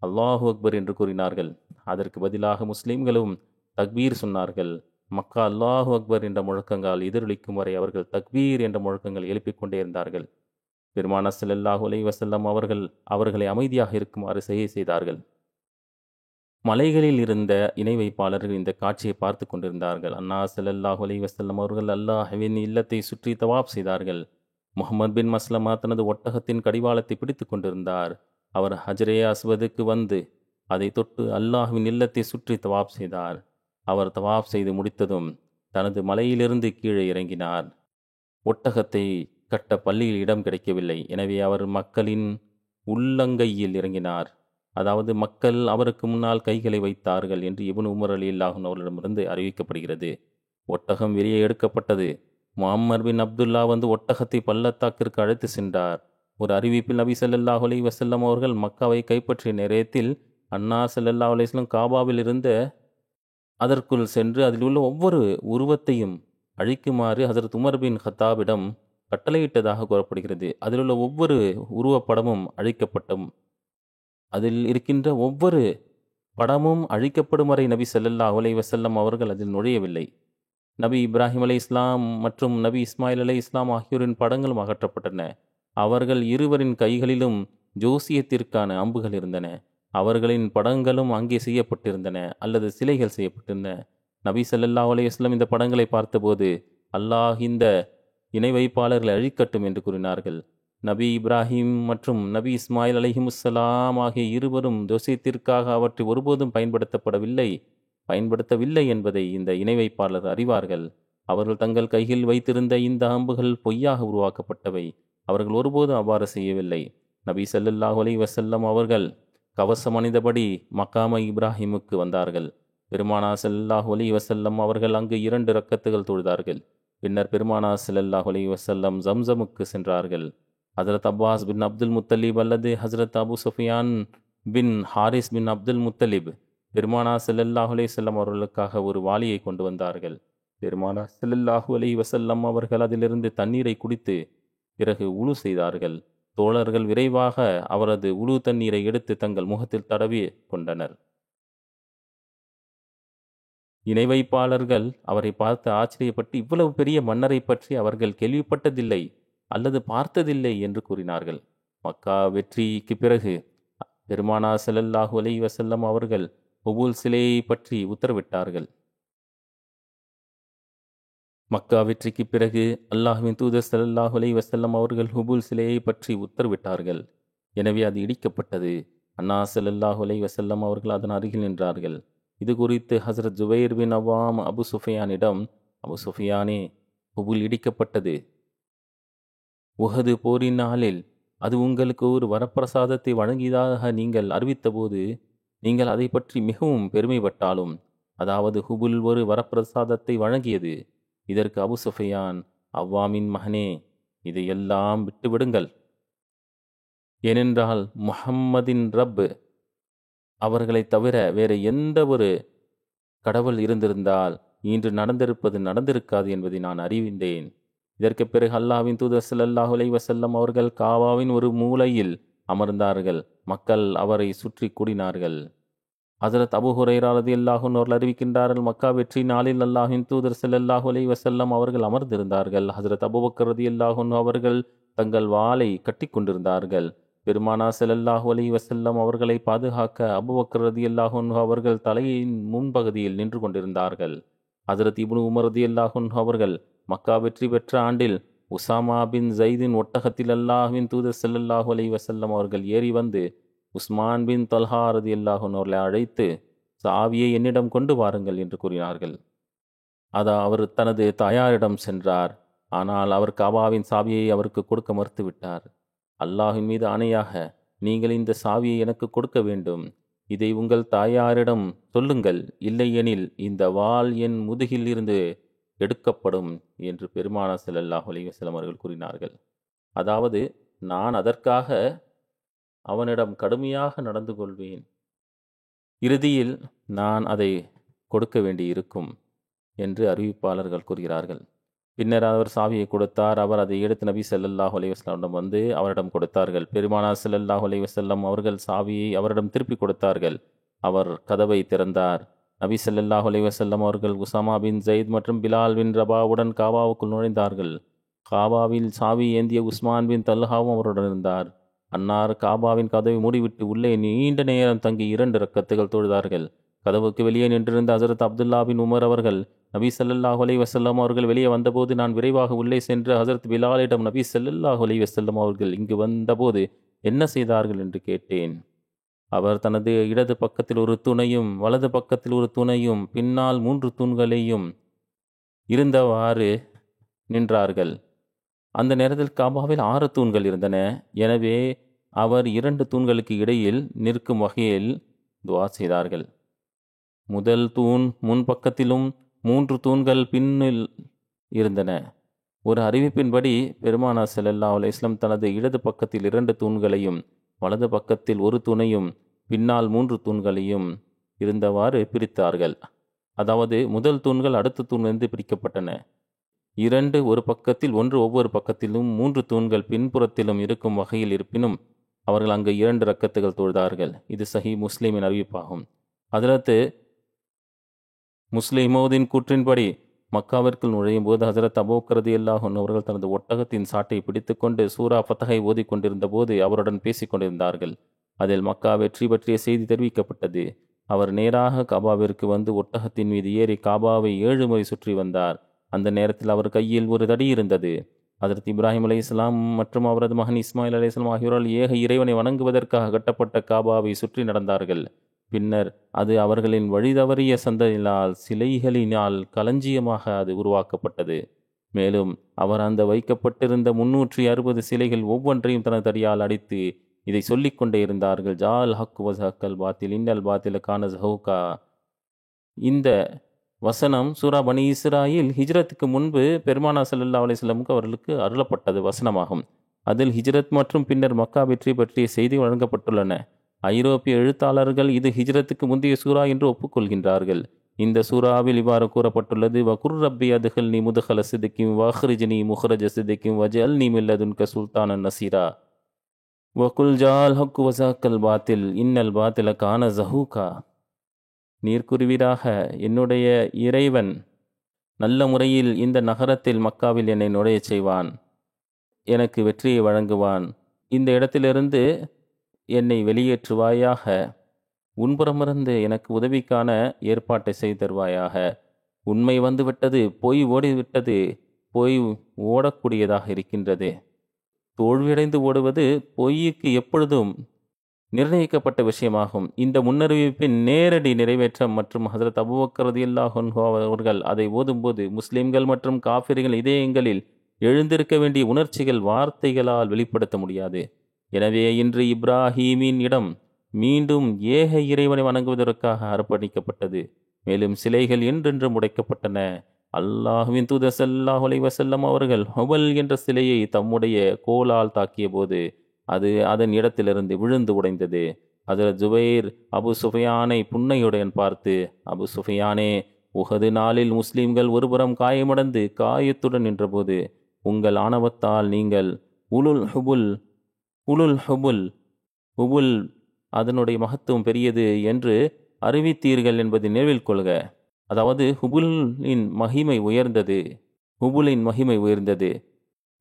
Speaker 2: அல்லாஹு அக்பர் என்று கூறினார்கள். அதற்கு பதிலாக முஸ்லிம்களும் தக்பீர் சொன்னார்கள். மக்கா அல்லாஹு அக்பர் என்ற முழக்கங்கள் எதிரொலிக்கும் வரை அவர்கள் தக்பீர் என்ற முழக்கங்கள் எழுப்பிக் கொண்டே இருந்தார்கள். பெருமானார் ஸல்லல்லாஹு அலைஹி வஸல்லம் அவர்களை அமைதியாக இருக்குமாறு செய்தார்கள். மலைகளில் இருந்த இணை வைப்பாளர்கள் இந்த காட்சியை பார்த்து கொண்டிருந்தார்கள். அன்னார் ஸல்லல்லாஹு அலைஹி வஸல்லம் அவர்கள் அல்லாஹ்வின் இல்லத்தை சுற்றி தவாப் செய்தார்கள். முஹம்மது பின் மஸ்லமா தனது ஒட்டகத்தின் கடிவாளத்தை பிடித்து கொண்டிருந்தார். அவர் ஹஜ்ரே அஸ்வதுக்கு வந்து அதை தொட்டு அல்லாஹ்வின் இல்லத்தை சுற்றி தவாப் செய்தார். அவர் தவாப் செய்து முடித்ததும் தனது மலையிலிருந்து கீழே இறங்கினார். ஒட்டகத்தை கட்ட பள்ளியில் இடம் கிடைக்கவில்லை. எனவே அவர் மக்களின் உள்ளங்கையில் இறங்கினார். அதாவது மக்கள் அவருக்கு முன்னால் கைகளை வைத்தார்கள் என்று இப்னு உமர் ரலியல்லாஹு அன்ஹு அவர்களிடமிருந்து அறிவிக்கப்படுகிறது. ஒட்டகம் வெளியே எடுக்கப்பட்டது. முஅம்மர் பின் அப்துல்லா வந்து ஒட்டகத்தை பள்ளத்தாக்கிற்கு அழைத்து சென்றார். ஒரு அறிவிப்பில் நபி ஸல்லல்லாஹு அலைஹி வஸல்லம் அவர்கள் மக்காவை கைப்பற்றிய நேரத்தில் அன்னார் ஸல்லல்லாஹு அலைஹி வஸல்லம் காபாவில் இருந்த அதற்குள் சென்று அதில் உள்ள ஒவ்வொரு உருவத்தையும் அழிக்குமாறு ஹஜரத் உமர் பின் ஹத்தாபிடம் கட்டளையிட்டதாக கூறப்படுகிறது. அதில் உள்ள ஒவ்வொரு உருவப்படமும் அழிக்கப்பட்டும் அதில் இருக்கின்ற ஒவ்வொரு படமும் அழிக்கப்படும் வரை நபி ஸல்லல்லாஹு அலைஹி வஸல்லம் அவர்கள் அதில் நுழையவில்லை. நபி இப்ராஹிம் அலை இஸ்லாம் மற்றும் நபி இஸ்மாயில் அலை இஸ்லாம் ஆகியோரின் படங்களும் அகற்றப்பட்டன. அவர்கள் இருவரின் கைகளிலும் ஜோசியத்திற்கான அம்புகள் இருந்தன. அவர்களின் படங்களும் அங்கே செய்யப்பட்டிருந்தன அல்லது சிலைகள் செய்யப்பட்டிருந்தன. நபி ஸல்லல்லாஹு அலைஹி வஸல்லம் இந்த படங்களை பார்த்தபோது அல்லாஹ் இந்த இணை வைப்பாளர்களை அழிக்கட்டும் என்று கூறினார்கள். நபி இப்ராஹிம் மற்றும் நபி இஸ்மாயில் அலைஹிமுஸ்ஸலாம் ஆகிய இருவரும் ஜோசியத்திற்காக அவற்றை ஒருபோதும் பயன்படுத்தவில்லை என்பதை இந்த இணை வைப்பாளர் அறிவார்கள். அவர்கள் தங்கள் கையில் வைத்திருந்த இந்த அம்புகள் பொய்யாக உருவாக்கப்பட்டவை. அவர்கள் ஒருபோதும் அவ்வாறு செய்யவில்லை. நபி ஸல்லல்லாஹு அலைஹி வஸல்லம் அவர்கள் கவசம் அணிந்தபடி மக்காம இப்ராஹிமுக்கு வந்தார்கள். பெருமானா ஸல்லல்லாஹு அலைஹி வஸல்லம் அவர்கள் அங்கு 2 ரக்கத்துகள் தொழுதார்கள். பின்னர் பெருமானா ஸல்லல்லாஹு அலைஹி வஸல்லம் ஜம்சமுக்கு சென்றார்கள். ஹஜரத் அப்பாஸ் பின் அப்துல் முத்தலிப் அல்லது ஹஜரத் அபு சுஃபியான் பின் ஹாரிஸ் பின் அப்துல் முத்தலிப் பெருமானா ஸல்லல்லாஹு அலைஹி வஸல்லம் அவர்களுக்காக ஒரு வாளியை கொண்டு வந்தார்கள். பெருமானா ஸல்லல்லாஹு அலைஹி வஸல்லம் அவர்கள் அதிலிருந்து தண்ணீரை குடித்து பிறகு உழு செய்தார்கள். தோழர்கள் விரைவாக அவரது உழு தண்ணீரை எடுத்து தங்கள் முகத்தில் தடவி கொண்டனர். இணை வைப்பாளர்கள் அவரை பார்த்து ஆச்சரியப்பட்டு இவ்வளவு பெரிய மன்னரை பற்றி அவர்கள் கேள்விப்பட்டதில்லை அல்லது பார்த்ததில்லை என்று கூறினார்கள். மக்கா வெற்றிக்கு பிறகு பெருமானா ஸல்லல்லாஹு அலைஹி வஸல்லம் அவர்கள் ஹுபுல் சிலையை பற்றி உத்தரவிட்டார்கள். மக்கா வெற்றிக்கு பிறகு அல்லாஹ்வின் தூதர் ஸல்லல்லாஹு அலைஹி வஸல்லம் அவர்கள் ஹுபுல் சிலையை பற்றி உத்தரவிட்டார்கள். எனவே அது இடிக்கப்பட்டது. அன்னா ஸல்லல்லாஹு அலைஹி வஸல்லம் அவர்கள் அதன் அருகில் நின்றார்கள். இது குறித்து ஹஸரத் ஜுபைர் பின் அவ்வாம் அபு சுஃபியானிடம், அபு சுஃபியானே, ஹுபுல் இடிக்கப்பட்டது. உஹது போரின் நாளில் அது உங்களுக்கு ஒரு வரப்பிரசாதத்தை வழங்கியதாக நீங்கள் அறிவித்தபோது நீங்கள் அதை பற்றி மிகவும் பெருமைப்பட்டாலும், அதாவது ஹுபுல் ஒரு வரப்பிரசாதத்தை வழங்கியது. இதற்கு அபு சுஃபியான், அவ்வாமின் மகனே, இதையெல்லாம் விட்டுவிடுங்கள். ஏனென்றால் முஹம்மதின் ரப் அவர்களைத் தவிர வேறு எந்த ஒரு கடவுள் இருந்திருந்தால் இன்று நடந்திருக்காது என்பதை நான் அறிவிந்தேன். இதற்கு பிறகு அல்லாஹ்வின் தூதர் ஸல்லல்லாஹு அலைஹி வஸல்லம் அவர்கள் காபாவின் ஒரு மூலையில் அமர்ந்தார்கள். மக்கள் அவரை சுற்றி கூடினார்கள். ஹஸரத் அபூ ஹுரைரா ரலியல்லாஹு அன்ஹு அவர்கள் அறிவிக்கின்றார்கள், மக்கா வெற்றி நாளில் அல்லாஹ்வின் தூதர் ஸல்லல்லாஹு அலைஹி வஸல்லம் அவர்கள் அமர்ந்திருந்தார்கள். ஹஸரத் அபூபக்கர் ரலியல்லாஹு அன்ஹு அவர்கள் தங்கள் வாளை கட்டி கொண்டிருந்தார்கள். பெருமானா ஸல்லல்லாஹு அலைஹி வஸல்லம் அவர்களை பாதுகாக்க அபூபக்கர் ரலியல்லாஹு அன்ஹு அவர்கள் தலையின் முன்பகுதியில் நின்று கொண்டிருந்தார்கள். ஹஸரத் இப்னு உமர் ரலியல்லாஹு அன்ஹு அவர்கள் மக்கா வெற்றி பெற்ற ஆண்டில் உசாமா பின் ஜைதின் ஒட்டகத்தில் அல்லாஹ்வின் தூதர் ஸல்லல்லாஹு அலைஹி வஸல்லம் அவர்கள் ஏறி வந்து உஸ்மான் பின் தல்ஹா ரலியல்லாஹு அன்ஹு அவர்களை அழைத்து, சாவியை என்னிடம் கொண்டு வாருங்கள் என்று கூறினார்கள். அவர் தனது தாயாரிடம் சென்றார். ஆனால் அவர் காபாவின் சாவியை அவருக்கு கொடுக்க மறுத்துவிட்டார். அல்லாஹின் மீது ஆணையாக, நீங்கள் இந்த சாவியை எனக்கு கொடுக்க வேண்டும். இதை உங்கள் தாயாரிடம் சொல்லுங்கள். இல்லையெனில் இந்த வாள் என் முதுகில் இருந்து எடுக்கப்படும் என்று பெருமானா ஸல்லல்லாஹு அலைஹி வஸல்லம் அவர்கள் கூறினார்கள். அதாவது, நான் அதற்காக அவனிடம் கடுமையாக நடந்து கொள்வேன். இறுதியில் நான் அதை கொடுக்க வேண்டியிருக்கும் என்று அறிவிப்பாளர்கள் கூறுகிறார்கள். பின்னர் அவர் சாவியை கொடுத்தார். அவர் அதை எடுத்து நபி ஸல்லல்லாஹு அலைஹி வஸல்லம் வந்து அவரிடம் கொடுத்தார்கள். பெருமானா ஸல்லல்லாஹு அலைஹி வஸல்லம் அவர்கள் சாவியை அவரிடம் திருப்பி கொடுத்தார்கள். அவர் கதவை திறந்தார். நபி ஸல்லல்லாஹு அலைஹி வஸல்லம் அவர்கள் உசாமா பின் ஜெயித் மற்றும் பிலால் பின் ரபாவுடன் காபாவுக்குள் நுழைந்தார்கள். காபாவில் சாவி ஏந்திய உஸ்மான் பின் தல்ஹாவும் அவருடன் இருந்தார். அன்னார் காபாவின் கதவை மூடிவிட்டு உள்ளே நீண்ட நேரம் தங்கி 2 ரக்கத்துகள் தொழுதார்கள். கதவுக்கு வெளியே நின்றிருந்த ஹஸரத் அப்துல்லா பின் உமர் அவர்கள், நபி ஸல்லல்லாஹு அலைஹி வஸல்லம் அவர்கள் வெளியே வந்தபோது நான் விரைவாக உள்ளே சென்று ஹஸரத் பிலாலிடம், நபி ஸல்லல்லாஹு அலைஹி வஸல்லம் அவர்கள் இங்கு வந்தபோது என்ன செய்தார்கள் என்று கேட்டேன். அவர் தனது இடது பக்கத்தில் ஒரு தூணையும் வலது பக்கத்தில் ஒரு தூணையும் பின்னால் 3 தூண்களையும் இருந்தவாறு நின்றார்கள். அந்த நேரத்தில் காபாவில் 6 தூண்கள் இருந்தன. எனவே அவர் 2 தூண்களுக்கு இடையில் நிற்கும் வகையில் துவா செய்தார்கள். முதல் தூண் முன்பக்கத்திலும் 3 தூண்கள் பின்னில் இருந்தன. ஒரு அறிவிப்பின்படி பெருமானார் ஸல்லல்லாஹு அலைஹி வஸல்லம் தனது இடது பக்கத்தில் 2 தூண்களையும் வலது பக்கத்தில் ஒரு தூணையும் பின்னால் 3 தூண்களையும் இருந்தவாறு பிரித்தார்கள். அதாவது முதல் தூண்கள் அடுத்த தூணிலிருந்து பிரிக்கப்பட்டன. 2 ஒரு பக்கத்தில், 1 ஒவ்வொரு பக்கத்திலும், 3 தூண்கள் பின்புறத்திலும் இருக்கும் வகையில் இருப்பினும் அவர்கள் அங்கு 2 ரக்கத்துகள் தொழுதார்கள். இது சஹீஹ் முஸ்லிமின் அறிவிப்பாகும். ஹஜ்ரத் முஸ்லிமோதின் கூற்றின்படி மக்காவிற்குள் நுழையும் போது ஹஜரத் அபூபக்கர் ரலியல்லாஹு அன்ஹு அவர்கள் தனது ஒட்டகத்தின் சாட்டை பிடித்துக்கொண்டு சூரா ஃபத்ஹை ஓதிக் கொண்டிருந்த போது அவருடன் பேசிக் கொண்டிருந்தார்கள். அதில் மக்கா வெற்றி பற்றிய செய்தி தெரிவிக்கப்பட்டது. அவர் நேராக காபாவிற்கு வந்து ஒட்டகத்தின் மீது ஏறி காபாவை 7 முறை சுற்றி வந்தார். அந்த நேரத்தில் அவர் கையில் ஒரு தடி இருந்தது. ஹஜரத் இப்ராஹிம் அலைஹிஸ்ஸலாம் மற்றும் அவரது மகன் இஸ்மாயில் அலைஹிஸ்ஸலாம் ஆகியோரால் ஏக இறைவனை வணங்குவதற்காக கட்டப்பட்ட காபாவை சுற்றி நடந்தார்கள். பின்னர் அது அவர்களின் வழிதவறிய சந்ததியினால் சிலைகளினால் களஞ்சியமாக அது உருவாக்கப்பட்டது. மேலும் அவர் அந்த வைக்கப்பட்டிருந்த 360 சிலைகள் ஒவ்வொன்றையும் தனது தடியால் அடித்து இதை சொல்லிக் கொண்டே இருந்தார்கள். ஜால் ஹக் வஸஹக்கல் பாத்தில் இன்னல் பாத்தில கான ஸஹூகா. இந்த வசனம் சூரா பனி இஸ்ராயில் ஹிஜ்ரத்துக்கு முன்பு பெருமானார் ஸல்லல்லாஹு அலைஹி வஸல்லம் அவர்களுக்கு அருளப்பட்டது வசனமாகும். அதில் ஹிஜ்ரத் மற்றும் பின்னர் மக்கா வெற்றி பற்றிய செய்தி வழங்கப்பட்டுள்ளன. ஐரோப்பிய எழுத்தாளர்கள் இது ஹிஜ்ரத்துக்கு முந்தைய சூரா என்று ஒப்புக்கொள்கின்றார்கள். இந்த சூறாவில் இவ்வாறு கூறப்பட்டுள்ளது: வகுர் ரப்பி அதுகல்னி முதுகல சிதிக்கும் வஹ்ரிஜ்னி முஹ்ரஜ சிதிக்கும் வஜல்னி மில்லதுன்க சுல்தானன் நசீரா வகுல் ஜால் ஹக்கு வஸஹக்கல் பாத்தில் இன்னல் பாத்தில கான ஸஹூகா. நீர்க்குருவீராக, என்னுடைய இறைவன் நல்ல முறையில் இந்த நகரத்தில் மக்காவில் என்னை நுழையச் செய்வான், எனக்கு வெற்றியை வழங்குவான். இந்த இடத்திலிருந்து என்னை வெளியேற்றுவாயாக. உன்புறமிருந்து எனக்கு உதவிக்கான ஏற்பாட்டை செய்து தருவாயாக. உண்மை வந்துவிட்டது, பொய் ஓடிவிட்டது, பொய் ஓடக்கூடியதாக இருக்கின்றது. தோல்வியடைந்து ஓடுவது பொய்யுக்கு எப்பொழுதும் நிர்ணயிக்கப்பட்ட விஷயமாகும். இந்த முன்னறிவிப்பின் நேரடி நிறைவேற்றம் மற்றும் ஹஜரத் அபூபக்கர் ரலியல்லாஹு அன்ஹு அவர்கள் அதை ஓதும்போது முஸ்லிம்கள் மற்றும் காஃபிர்கள் இதயங்களில் எழுந்திருக்க வேண்டிய உணர்ச்சிகள் வார்த்தைகளால் வெளிப்படுத்த முடியாது. எனவே இன்று இப்ராஹீமின் இடம் மீண்டும் ஏக இறைவனை வணங்குவதற்காக அர்ப்பணிக்கப்பட்டது. மேலும் சிலைகள் என்றென்றும் உடைக்கப்பட்டன. அல்லாஹ்வின் தூதர் ஸல்லல்லாஹு அலைஹி வஸல்லம் அவர்கள் ஹுபல் என்ற சிலையை தம்முடைய கோலால் தாக்கிய போது அது அதன் இடத்திலிருந்து விழுந்து உடைந்தது. ஹஜ்ரத் ஜுபைர் அபு சுஃபியானை புன்னையுடன் பார்த்து, அபு சுஃபியானே, உஹது நாளில் முஸ்லிம்கள் ஒருபுறம் காயமடைந்து காயத்துடன் நின்றபோது உங்கள் ஆணவத்தால் நீங்கள் உலுல் ஹுபுல் அதனுடைய மகத்துவம் பெரியது என்று அறிவித்தீர்கள் என்பதை நினைவில் கொள்க. அதாவது ஹுபுலின் மகிமை உயர்ந்தது.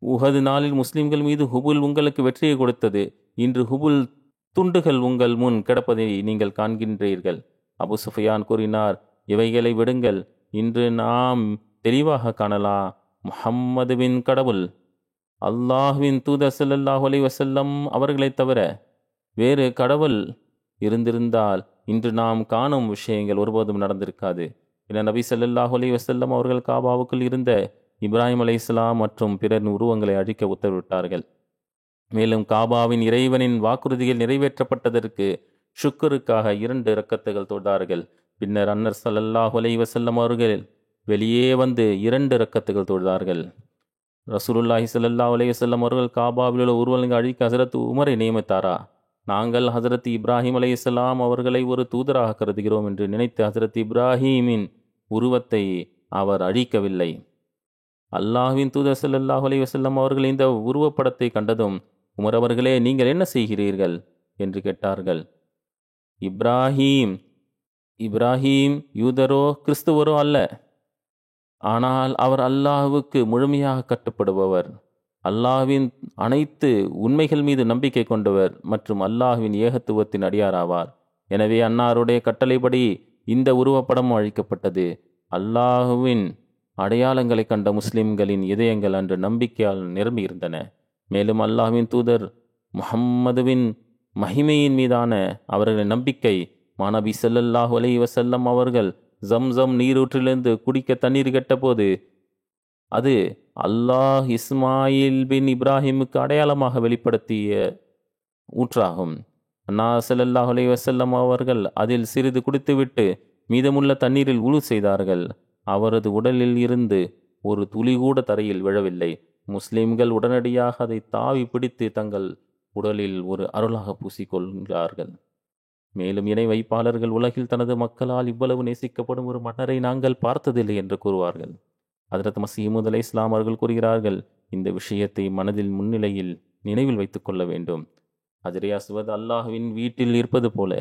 Speaker 2: உஹது நாளில் முஸ்லிம்கள் மீது ஹுபுல் உங்களுக்கு வெற்றியை கொடுத்தது. இன்று ஹுபுல் துண்டுகள் உங்கள் முன் கிடப்பதை நீங்கள் காண்கின்றீர்கள். அபு சுஃபியான் கூறினார், இவைகளை விடுங்கள். இன்று நாம் தெளிவாக காணலாம், முஹம்மதுவின் கடவுள் அல்லாஹ்வின் தூதர் ஸல்லல்லாஹு அலைஹி வஸல்லம் அவர்களைத் தவிர வேறு கடவுள் இருந்திருந்தால் இன்று நாம் காணும் விஷயங்கள் ஒருபோதும் நடந்திருக்காது. என நபி ஸல்லல்லாஹு அலைஹி வஸல்லம் அவர்கள் காபாவுக்குள் இருந்த இப்ராஹிம் அலைஹிஸ்ஸலாம் மற்றும் பிறர் உருவங்களை அழிக்க உத்தரவிட்டார்கள். மேலும் காபாவின் இறைவனின் வாக்குறுதிகள் நிறைவேற்றப்பட்டதற்கு ஷுக்கருக்காக 2 ரக்கத்துகள் தொழுதார்கள். பின்னர் அன்னர் ஸல்லல்லாஹு அலைஹி வஸல்லம் அவர்கள் வெளியே வந்து 2 ரக்கத்துகள் தொழுதார்கள். ரசூலுல்லாஹி ஸல்லல்லாஹு அலைஹி வஸல்லம் அவர்கள் காபாவில் உள்ள உருவங்களை அழிக்க ஹஜரத் உமரை நியமித்தாரா? நாங்கள் ஹஜரத் இப்ராஹிம் அலைஹிஸ்ஸலாம் அவர்களை ஒரு தூதராக கருதுகிறோம் என்று நினைத்து ஹஜரத் இப்ராஹீமின் உருவத்தை அவர் அழிக்கவில்லை. அல்லாஹ்வின் தூதர் ஸல்லல்லாஹு அலைஹி வஸல்லம் அவர்கள் இந்த உருவப்படத்தை கண்டதும், உமர் அவர்களே, நீங்கள் என்ன செய்கிறீர்கள் என்று கேட்டார்கள். இப்ராஹீம் யூதரோ கிறிஸ்துவரோ அல்ல, ஆனால் அவர் அல்லாஹ்வுக்கு முழுமையாக கட்டுப்படுபவர், அல்லாஹ்வின் அனைத்து உண்மைகள் மீது நம்பிக்கை கொண்டவர் மற்றும் அல்லாஹ்வின் ஏகத்துவத்தின் அடியாராவார். எனவே அன்னாருடைய கட்டளைப்படி இந்த உருவப்படம் அழிக்கப்பட்டது. அல்லாஹ்வின் அடையாளங்களை கண்ட முஸ்லிம்களின் இதயங்கள் அன்று நம்பிக்கையால் நிரம்பியிருந்தன. மேலும் அல்லாஹ்வின் தூதர் முஹம்மதுவின் மகிமையின் மீதான அவர்களின் நம்பிக்கை. மாநபி ஸல்லல்லாஹு அலைஹி வஸல்லம் அவர்கள் ஜம்சம் நீரூற்றிலிருந்து குடிக்க தண்ணீர் கேட்டபோது அது அல்லாஹ் இஸ்மாயில் பின் இப்ராஹிமுக்கு அடையாளமாக வெளிப்படுத்திய ஊற்றாகும். அன்னா ஸல்லல்லாஹு அலைஹி வஸல்லம் அவர்கள் அதில் சிறிது குடித்துவிட்டு மீதமுள்ள தண்ணீரில் உழு செய்தார்கள். அவரது உடலில் இருந்து ஒரு துளி கூட தரையில் விழவில்லை. முஸ்லிம்கள் உடனடியாக அதை தாவி பிடித்து தங்கள் உடலில் ஒரு அருளாக பூசிக்கொள்கிறார்கள். மேலும் இணை வைப்பாளர்கள் உலகில் தனது மக்களால் இவ்வளவு நேசிக்கப்படும் ஒரு மன்னரை நாங்கள் பார்த்ததில்லை என்று கூறுவார்கள். ஹஜ்ரத் மஸீஹ் அலைஹிஸ்ஸலாம் அவர்கள் கூறுகிறார்கள், இந்த விஷயத்தை மனதில் முன்னிலையில் நினைவில் வைத்துக் கொள்ள வேண்டும். ஹஜ்ரே அஸ்வத் அல்லாஹ்வின் வீட்டில் இருப்பது போல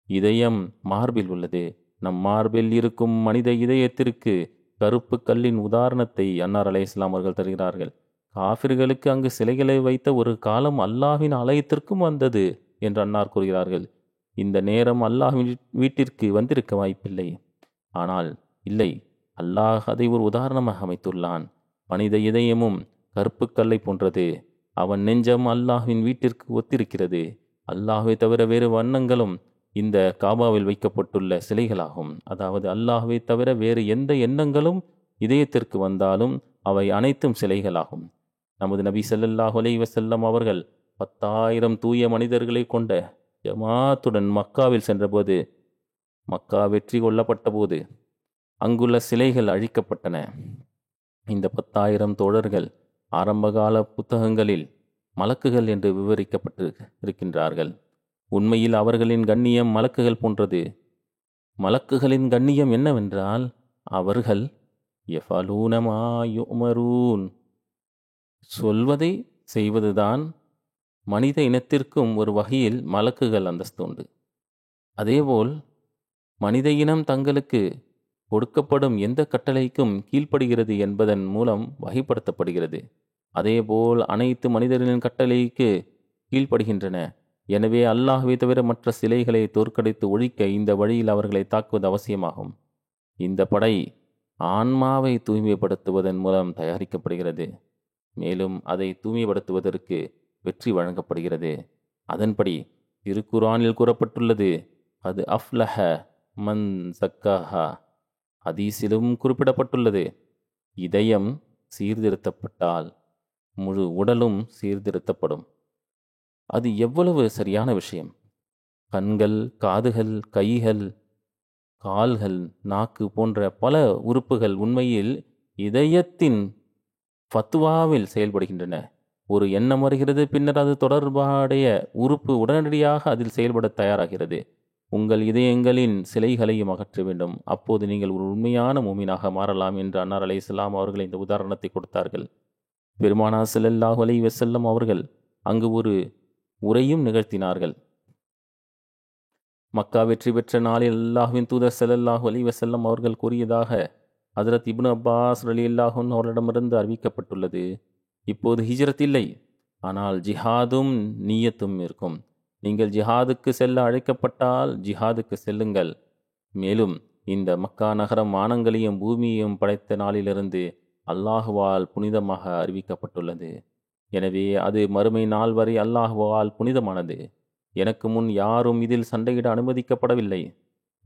Speaker 2: இதயம் மார்பில் உள்ளது. நம் மார்பில் இருக்கும் மனித இதயத்திற்கு கருப்பு கல்லின் உதாரணத்தை அன்னார் அலைஹிஸ்ஸலாம் அவர்கள் தருகிறார்கள். காஃபிர்களுக்கு அங்கு சிலைகளை வைத்த ஒரு காலம் அல்லாஹ்வின் ஆலயத்திற்கும் வந்தது என்று அன்னார் கூறுகிறார்கள். இந்த நேரம் அல்லாஹ்வின் வீட்டிற்கு வந்திருக்க வாய்ப்பில்லை. ஆனால் இல்லை, அல்லாஹ் அதை ஒரு உதாரணமாக அமைத்துள்ளான். மனித இதயமும் கருப்பு கல்லை போன்றது. அவன் நெஞ்சம் அல்லாஹ்வின் வீட்டிற்கு ஒத்திருக்கிறது. அல்லாஹ்வை தவிர வேறு வண்ணங்களும் இந்த காபாவில் வைக்கப்பட்டுள்ள சிலைகளாகும். அதாவது அல்லாஹ்வை தவிர வேறு எந்த எண்ணங்களும் இதயத்திற்கு வந்தாலும் அவை அனைத்தும் சிலைகளாகும். நமது நபி ஸல்லல்லாஹு அலைஹி வஸல்லம் அவர்கள் 10,000 தூய மனிதர்களை கொண்ட ஜமாத்துடன் மக்காவில் சென்றபோது, மக்கா வெற்றி கொள்ளப்பட்ட போது அங்குள்ள சிலைகள் அழிக்கப்பட்டன. இந்த 10,000 தோழர்கள் ஆரம்பகால புத்தகங்களில் மலக்குகள் என்று விவரிக்கப்பட்டு இருக்கின்றார்கள். உண்மையில் அவர்களின் கண்ணியம் மலக்குகள் போன்றது. மலக்குகளின் கண்ணியம் என்னவென்றால், அவர்கள் யஃபலூன மா யுமரூன், சொல்வதை செய்வதுதான். மனித இனத்திற்கும் ஒரு வகையில் மலக்குகள் அந்தஸ்து உண்டு. அதேபோல் மனித இனம் தங்களுக்கு கொடுக்கப்படும் எந்த கட்டளைக்கும் கீழ்ப்படுகிறது என்பதன் மூலம் வகைப்படுத்தப்படுகிறது. அதேபோல் அனைத்து மனிதர்களின் கட்டளைக்கு கீழ்ப்படுகின்றன. எனவே அல்லாஹ்வை தவிர மற்ற சிலைகளை தோற்கடித்து ஒழிக்க இந்த வழியில் அவர்களை தாக்குவது அவசியமாகும். இந்த படை ஆன்மாவை தூய்மைப்படுத்துவதன் மூலம் தயாரிக்கப்படுகிறது. மேலும் அதை தூய்மைப்படுத்துவதற்கு வெற்றி வழங்கப்படுகிறது. அதன்படி திருக்குர்ஆனில் கூறப்பட்டுள்ளது, அது அஃப்லஹ மன் ஸக்காஹா. ஹதீஸிலும் குறிப்பிடப்பட்டுள்ளது, இதயம் சீர்திருத்தப்பட்டால் முழு உடலும் சீர்திருத்தப்படும். அது எவ்வளவு சரியான விஷயம்! கண்கள், காதுகள், கைகள், கால்கள், நாக்கு போன்ற பல உறுப்புகள் உண்மையில் இதயத்தின் ஃபத்வாவில் செயல்படுகின்றன. ஒரு எண்ணம் வருகிறது, பின்னர் அது தொடர்பாடைய உறுப்பு உடனடியாக அதில் செயல்பட தயாராகிறது. உங்கள் இதயங்களின் சிலைகளையும் அகற்ற வேண்டும். அப்போது நீங்கள் ஒரு உண்மையான மூமினாக மாறலாம் என்று அன்னார் அலைஹிஸ்ஸலாம் அவர்கள் இந்த உதாரணத்தை கொடுத்தார்கள். பெருமானார் ஸல்லல்லாஹு அலைஹி வஸல்லம் அவர்கள் அங்கு ஒரு உரையும் நிகழ்த்தினார்கள். மக்கா வெற்றி பெற்ற நாளில் அல்லாஹ்வின் தூதர் ஸல்லல்லாஹு அலைஹி வஸல்லம் அவர்கள் கூறியதாக ஹஜ்ரத் இப்னு அப்பாஸ் ரலியல்லாஹு அன்ஹு அவர்களிடமிருந்து அறிவிக்கப்பட்டுள்ளது, இப்போது ஹிஜ்ரத் இல்லை, ஆனால் ஜிஹாதும் நீயத்தும் இருக்கும். நீங்கள் ஜிஹாதுக்கு செல்ல அழைக்கப்பட்டால் ஜிஹாதுக்கு செல்லுங்கள். மேலும் இந்த மக்கா நகரம் வானங்களையும் பூமியையும் படைத்த நாளிலிருந்து அல்லாஹுவால் புனிதமாக அறிவிக்கப்பட்டுள்ளது. எனவே அது மறுமை நாள் வரை அல்லாஹுவால் புனிதமானது. எனக்கு முன் யாரும் இதில் சண்டையிட அனுமதிக்கப்படவில்லை.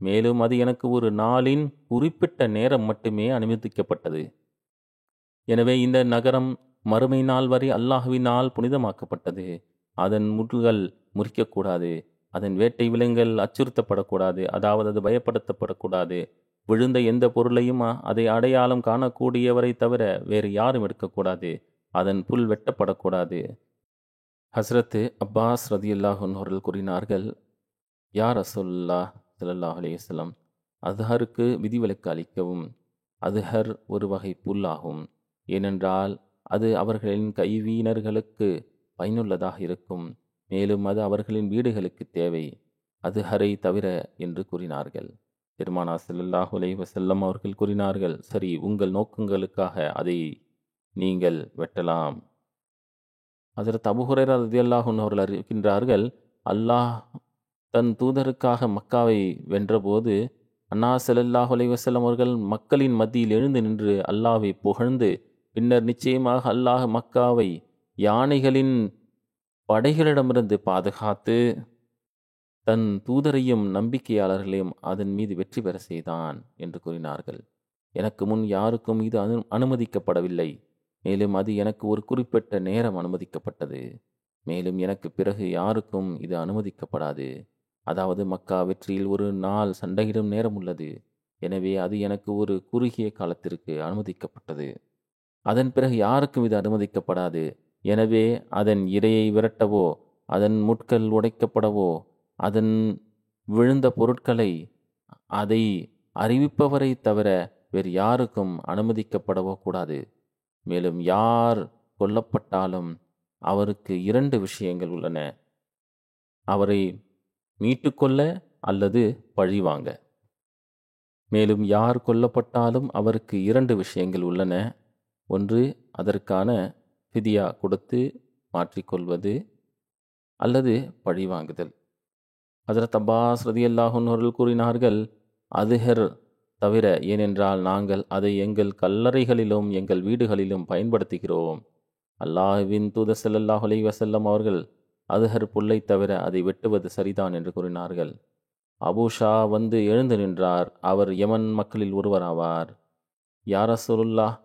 Speaker 2: மேலும் அது எனக்கு ஒரு நாளின் குறிப்பிட்ட நேரம் மட்டுமே அனுமதிக்கப்பட்டது. எனவே இந்த நகரம் மறுமை நாள் வரை அல்லாஹுவினால் புனிதமாக்கப்பட்டது. அதன் முள்கள் முறிக்கக்கூடாது. அதன் வேட்டை விலங்குகள் அச்சுறுத்தப்படக்கூடாது, அதாவது அது பயப்படுத்தப்படக்கூடாது. விழுந்த எந்த பொருளையும் அதை அடையாளம் காணக்கூடியவரை தவிர வேறு யாரும் எடுக்கக்கூடாது. அதன் புல் வெட்டப்படக்கூடாது. ஹஸ்ரத் அப்பாஸ் ரதியல்லாஹு அன்ஹு அவர்கள் கூறினார்கள், யா ரசூலுல்லாஹ் ஸல்லல்லாஹு அலைஹி வஸல்லம், அத்ஹருக்கு விதிவிலக்கு அளிக்கவும். அத்ஹர் ஒரு வகை புல் ஆகும். ஏனென்றால் அது அவர்களின் கைவீனர்களுக்கு பயனுள்ளதாக இருக்கும். மேலும் அது அவர்களின் வீடுகளுக்கு தேவை. அத்ஹரை தவிர என்று கூறினார்கள். பெருமானார் ஸல்லல்லாஹு அலைஹி வஸல்லம் அவர்கள் கூறினார்கள், சரி, உங்கள் நோக்கங்களுக்காக அதை நீங்கள் வெட்டலாம். ஹஜ்ரத் அபூ ஹுரைரா ரலியல்லாஹு அன்ஹு அவர்கள் அறிவிக்கின்றார்கள், அல்லாஹ் தன் தூதருக்காக மக்காவை வென்றபோது அன்னார் ஸல்லல்லாஹு அலைஹி வஸல்லம் அவர்கள் மக்களின் மத்தியில் எழுந்து நின்று அல்லாஹ்வை புகழ்ந்து, பின்னர் நிச்சயமாக அல்லாஹ் மக்காவை யானைகளின் படைகளிடமிருந்து பாதுகாத்து தன் தூதரையும் நம்பிக்கையாளர்களையும் அதன் மீது வெற்றி பெற செய்தான் என்று கூறினார்கள். எனக்கு முன் யாருக்கும் இது அனுமதிக்கப்படவில்லை. மேலும் அது எனக்கு ஒரு குறிப்பிட்ட நேரம் அனுமதிக்கப்பட்டது. மேலும் எனக்கு பிறகு யாருக்கும் இது அனுமதிக்கப்படாது. அதாவது மக்கா வெற்றியில் ஒரு நாள் சண்டையிடும் நேரம் உள்ளது. எனவே அது எனக்கு ஒரு குறுகிய காலத்திற்கு அனுமதிக்கப்பட்டது. அதன் பிறகு யாருக்கும் இது அனுமதிக்கப்படாது. எனவே அதன் இரையை விரட்டவோ, அதன் முட்கள் உடைக்கப்படவோ, அதன் விழுந்த பொருட்களை அதை அறிவிப்பவரை தவிர வேறு யாருக்கும் அனுமதிக்கப்படவோ கூடாது. மேலும் யார் கொல்லப்பட்டாலும் அவருக்கு 2 விஷயங்கள் உள்ளன: அவரை மீட்டுக்கொள்ள அல்லது பழிவாங்க. மேலும் யார் கொல்லப்பட்டாலும் அவருக்கு 2 விஷயங்கள் உள்ளன. ஒன்று, அதற்கான ஃபிதியா கொடுத்து மாற்றிக்கொள்வது அல்லது பழிவாங்குதல். ஹஜ்ரத் அப்பாஸ் ரலியல்லாஹு அன்ஹு அவர்கள் கூறினார்கள், அதுஹர் தவிர, ஏனென்றால் நாங்கள் அதை எங்கள் கல்லறைகளிலும் எங்கள் வீடுகளிலும் பயன்படுத்துகிறோம். அல்லாஹ்வின் தூதர் ஸல்லல்லாஹு அலைஹி வஸல்லம் அவர்கள் அதுஹர் புல்லை தவிர அதை வெட்டுவது சரிதான் என்று கூறினார்கள். அபூ ஷா வந்து எழுந்து நின்றார். அவர் யமன் மக்களில் ஒருவர் ஆவார். யா ரசூலுல்லாஹ்,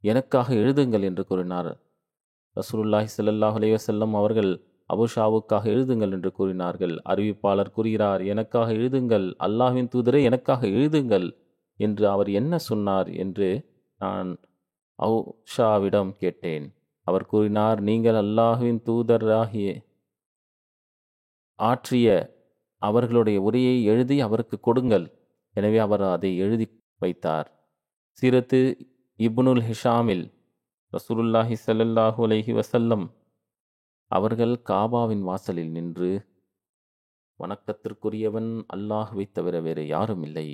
Speaker 2: எனக்காக எழுதுங்கள் என்று கூறினார். ரசூலுல்லாஹி ஸல்லல்லாஹு அலைஹி வஸல்லம் அவர்கள் அபூ ஷாவுக்காக எழுதுங்கள் என்று கூறினார்கள். அறிவிப்பாளர் கூறுகிறார், எனக்காக எழுதுங்கள், அல்லாஹ்வின் தூதரே எனக்காக எழுதுங்கள் என்று அவர் என்ன சொன்னார் என்று நான் அபூ ஷாவிடம் கேட்டேன். அவர் கூறினார், நீங்கள் அல்லாஹ்வின் தூதராகிய ஆற்றிய அவர்களுடைய உரையை எழுதி அவருக்கு கொடுங்கள். எனவே அவர் அதை எழுதி வைத்தார். சீரத்து இப்னுல் ஹிஷாமில் ரசூலுல்லாஹி ஸல்லல்லாஹு அலைஹி வஸல்லம் அவர்கள் காபாவின் வாசலில் நின்று, வணக்கத்திற்குரியவன் அல்லாஹ்வை தவிர வேறு யாரும் இல்லை,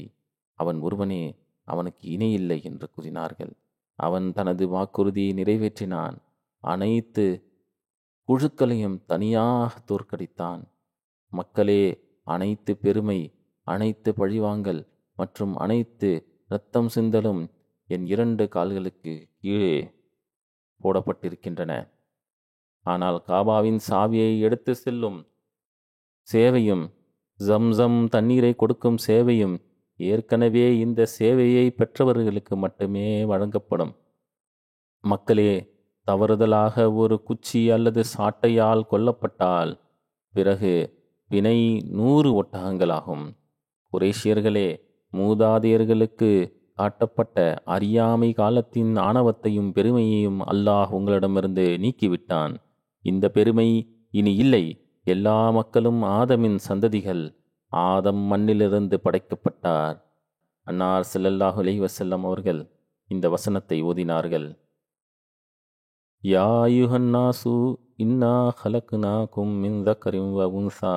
Speaker 2: அவன் ஒருவனே, அவனுக்கு இணையில்லை என்று கூறினார்கள். அவன் தனது வாக்குறுதியை நிறைவேற்றினான். அனைத்து குழுக்களையும் தனியாக தோற்கடித்தான். மக்களே, அனைத்து பெருமை, அனைத்து பழிவாங்கல் மற்றும் அனைத்து இரத்தம் சிந்தலும் என் 2 கால்களுக்கு கீழே போடப்பட்டிருக்கின்றன. ஆனால் காபாவின் சாவியை எடுத்து செல்லும் சேவையும் ஜம்சம் தண்ணீரை கொடுக்கும் சேவையும் ஏற்கனவே இந்த சேவையை பெற்றவர்களுக்கு மட்டுமே வழங்கப்படும். மக்களே, தவறுதலாக ஒரு குச்சி அல்லது சாட்டையால் கொல்லப்பட்டால் பிறகு வினை 100 ஒட்டகங்களாகும். குறைஷியர்களே, மூதாதையர்களுக்கு காட்டப்பட்ட அறியாமை காலத்தின் ஆணவத்தையும் பெருமையையும் அல்லாஹ் உங்களிடமிருந்து நீக்கிவிட்டான். இந்த பெருமை இனி இல்லை. எல்லா மக்களும் ஆதமின் சந்ததிகள். ஆதம் மண்ணிலிருந்து படைக்கப்பட்டார். அன்னார் ஸல்லல்லாஹு அலைஹி வஸல்லம் அவர்கள் இந்த வசனத்தை ஓதினார்கள். யா அய்யுஹன்னாசு இன்னா ஹலக்னாகும் மின் ذكرٍ وأنثى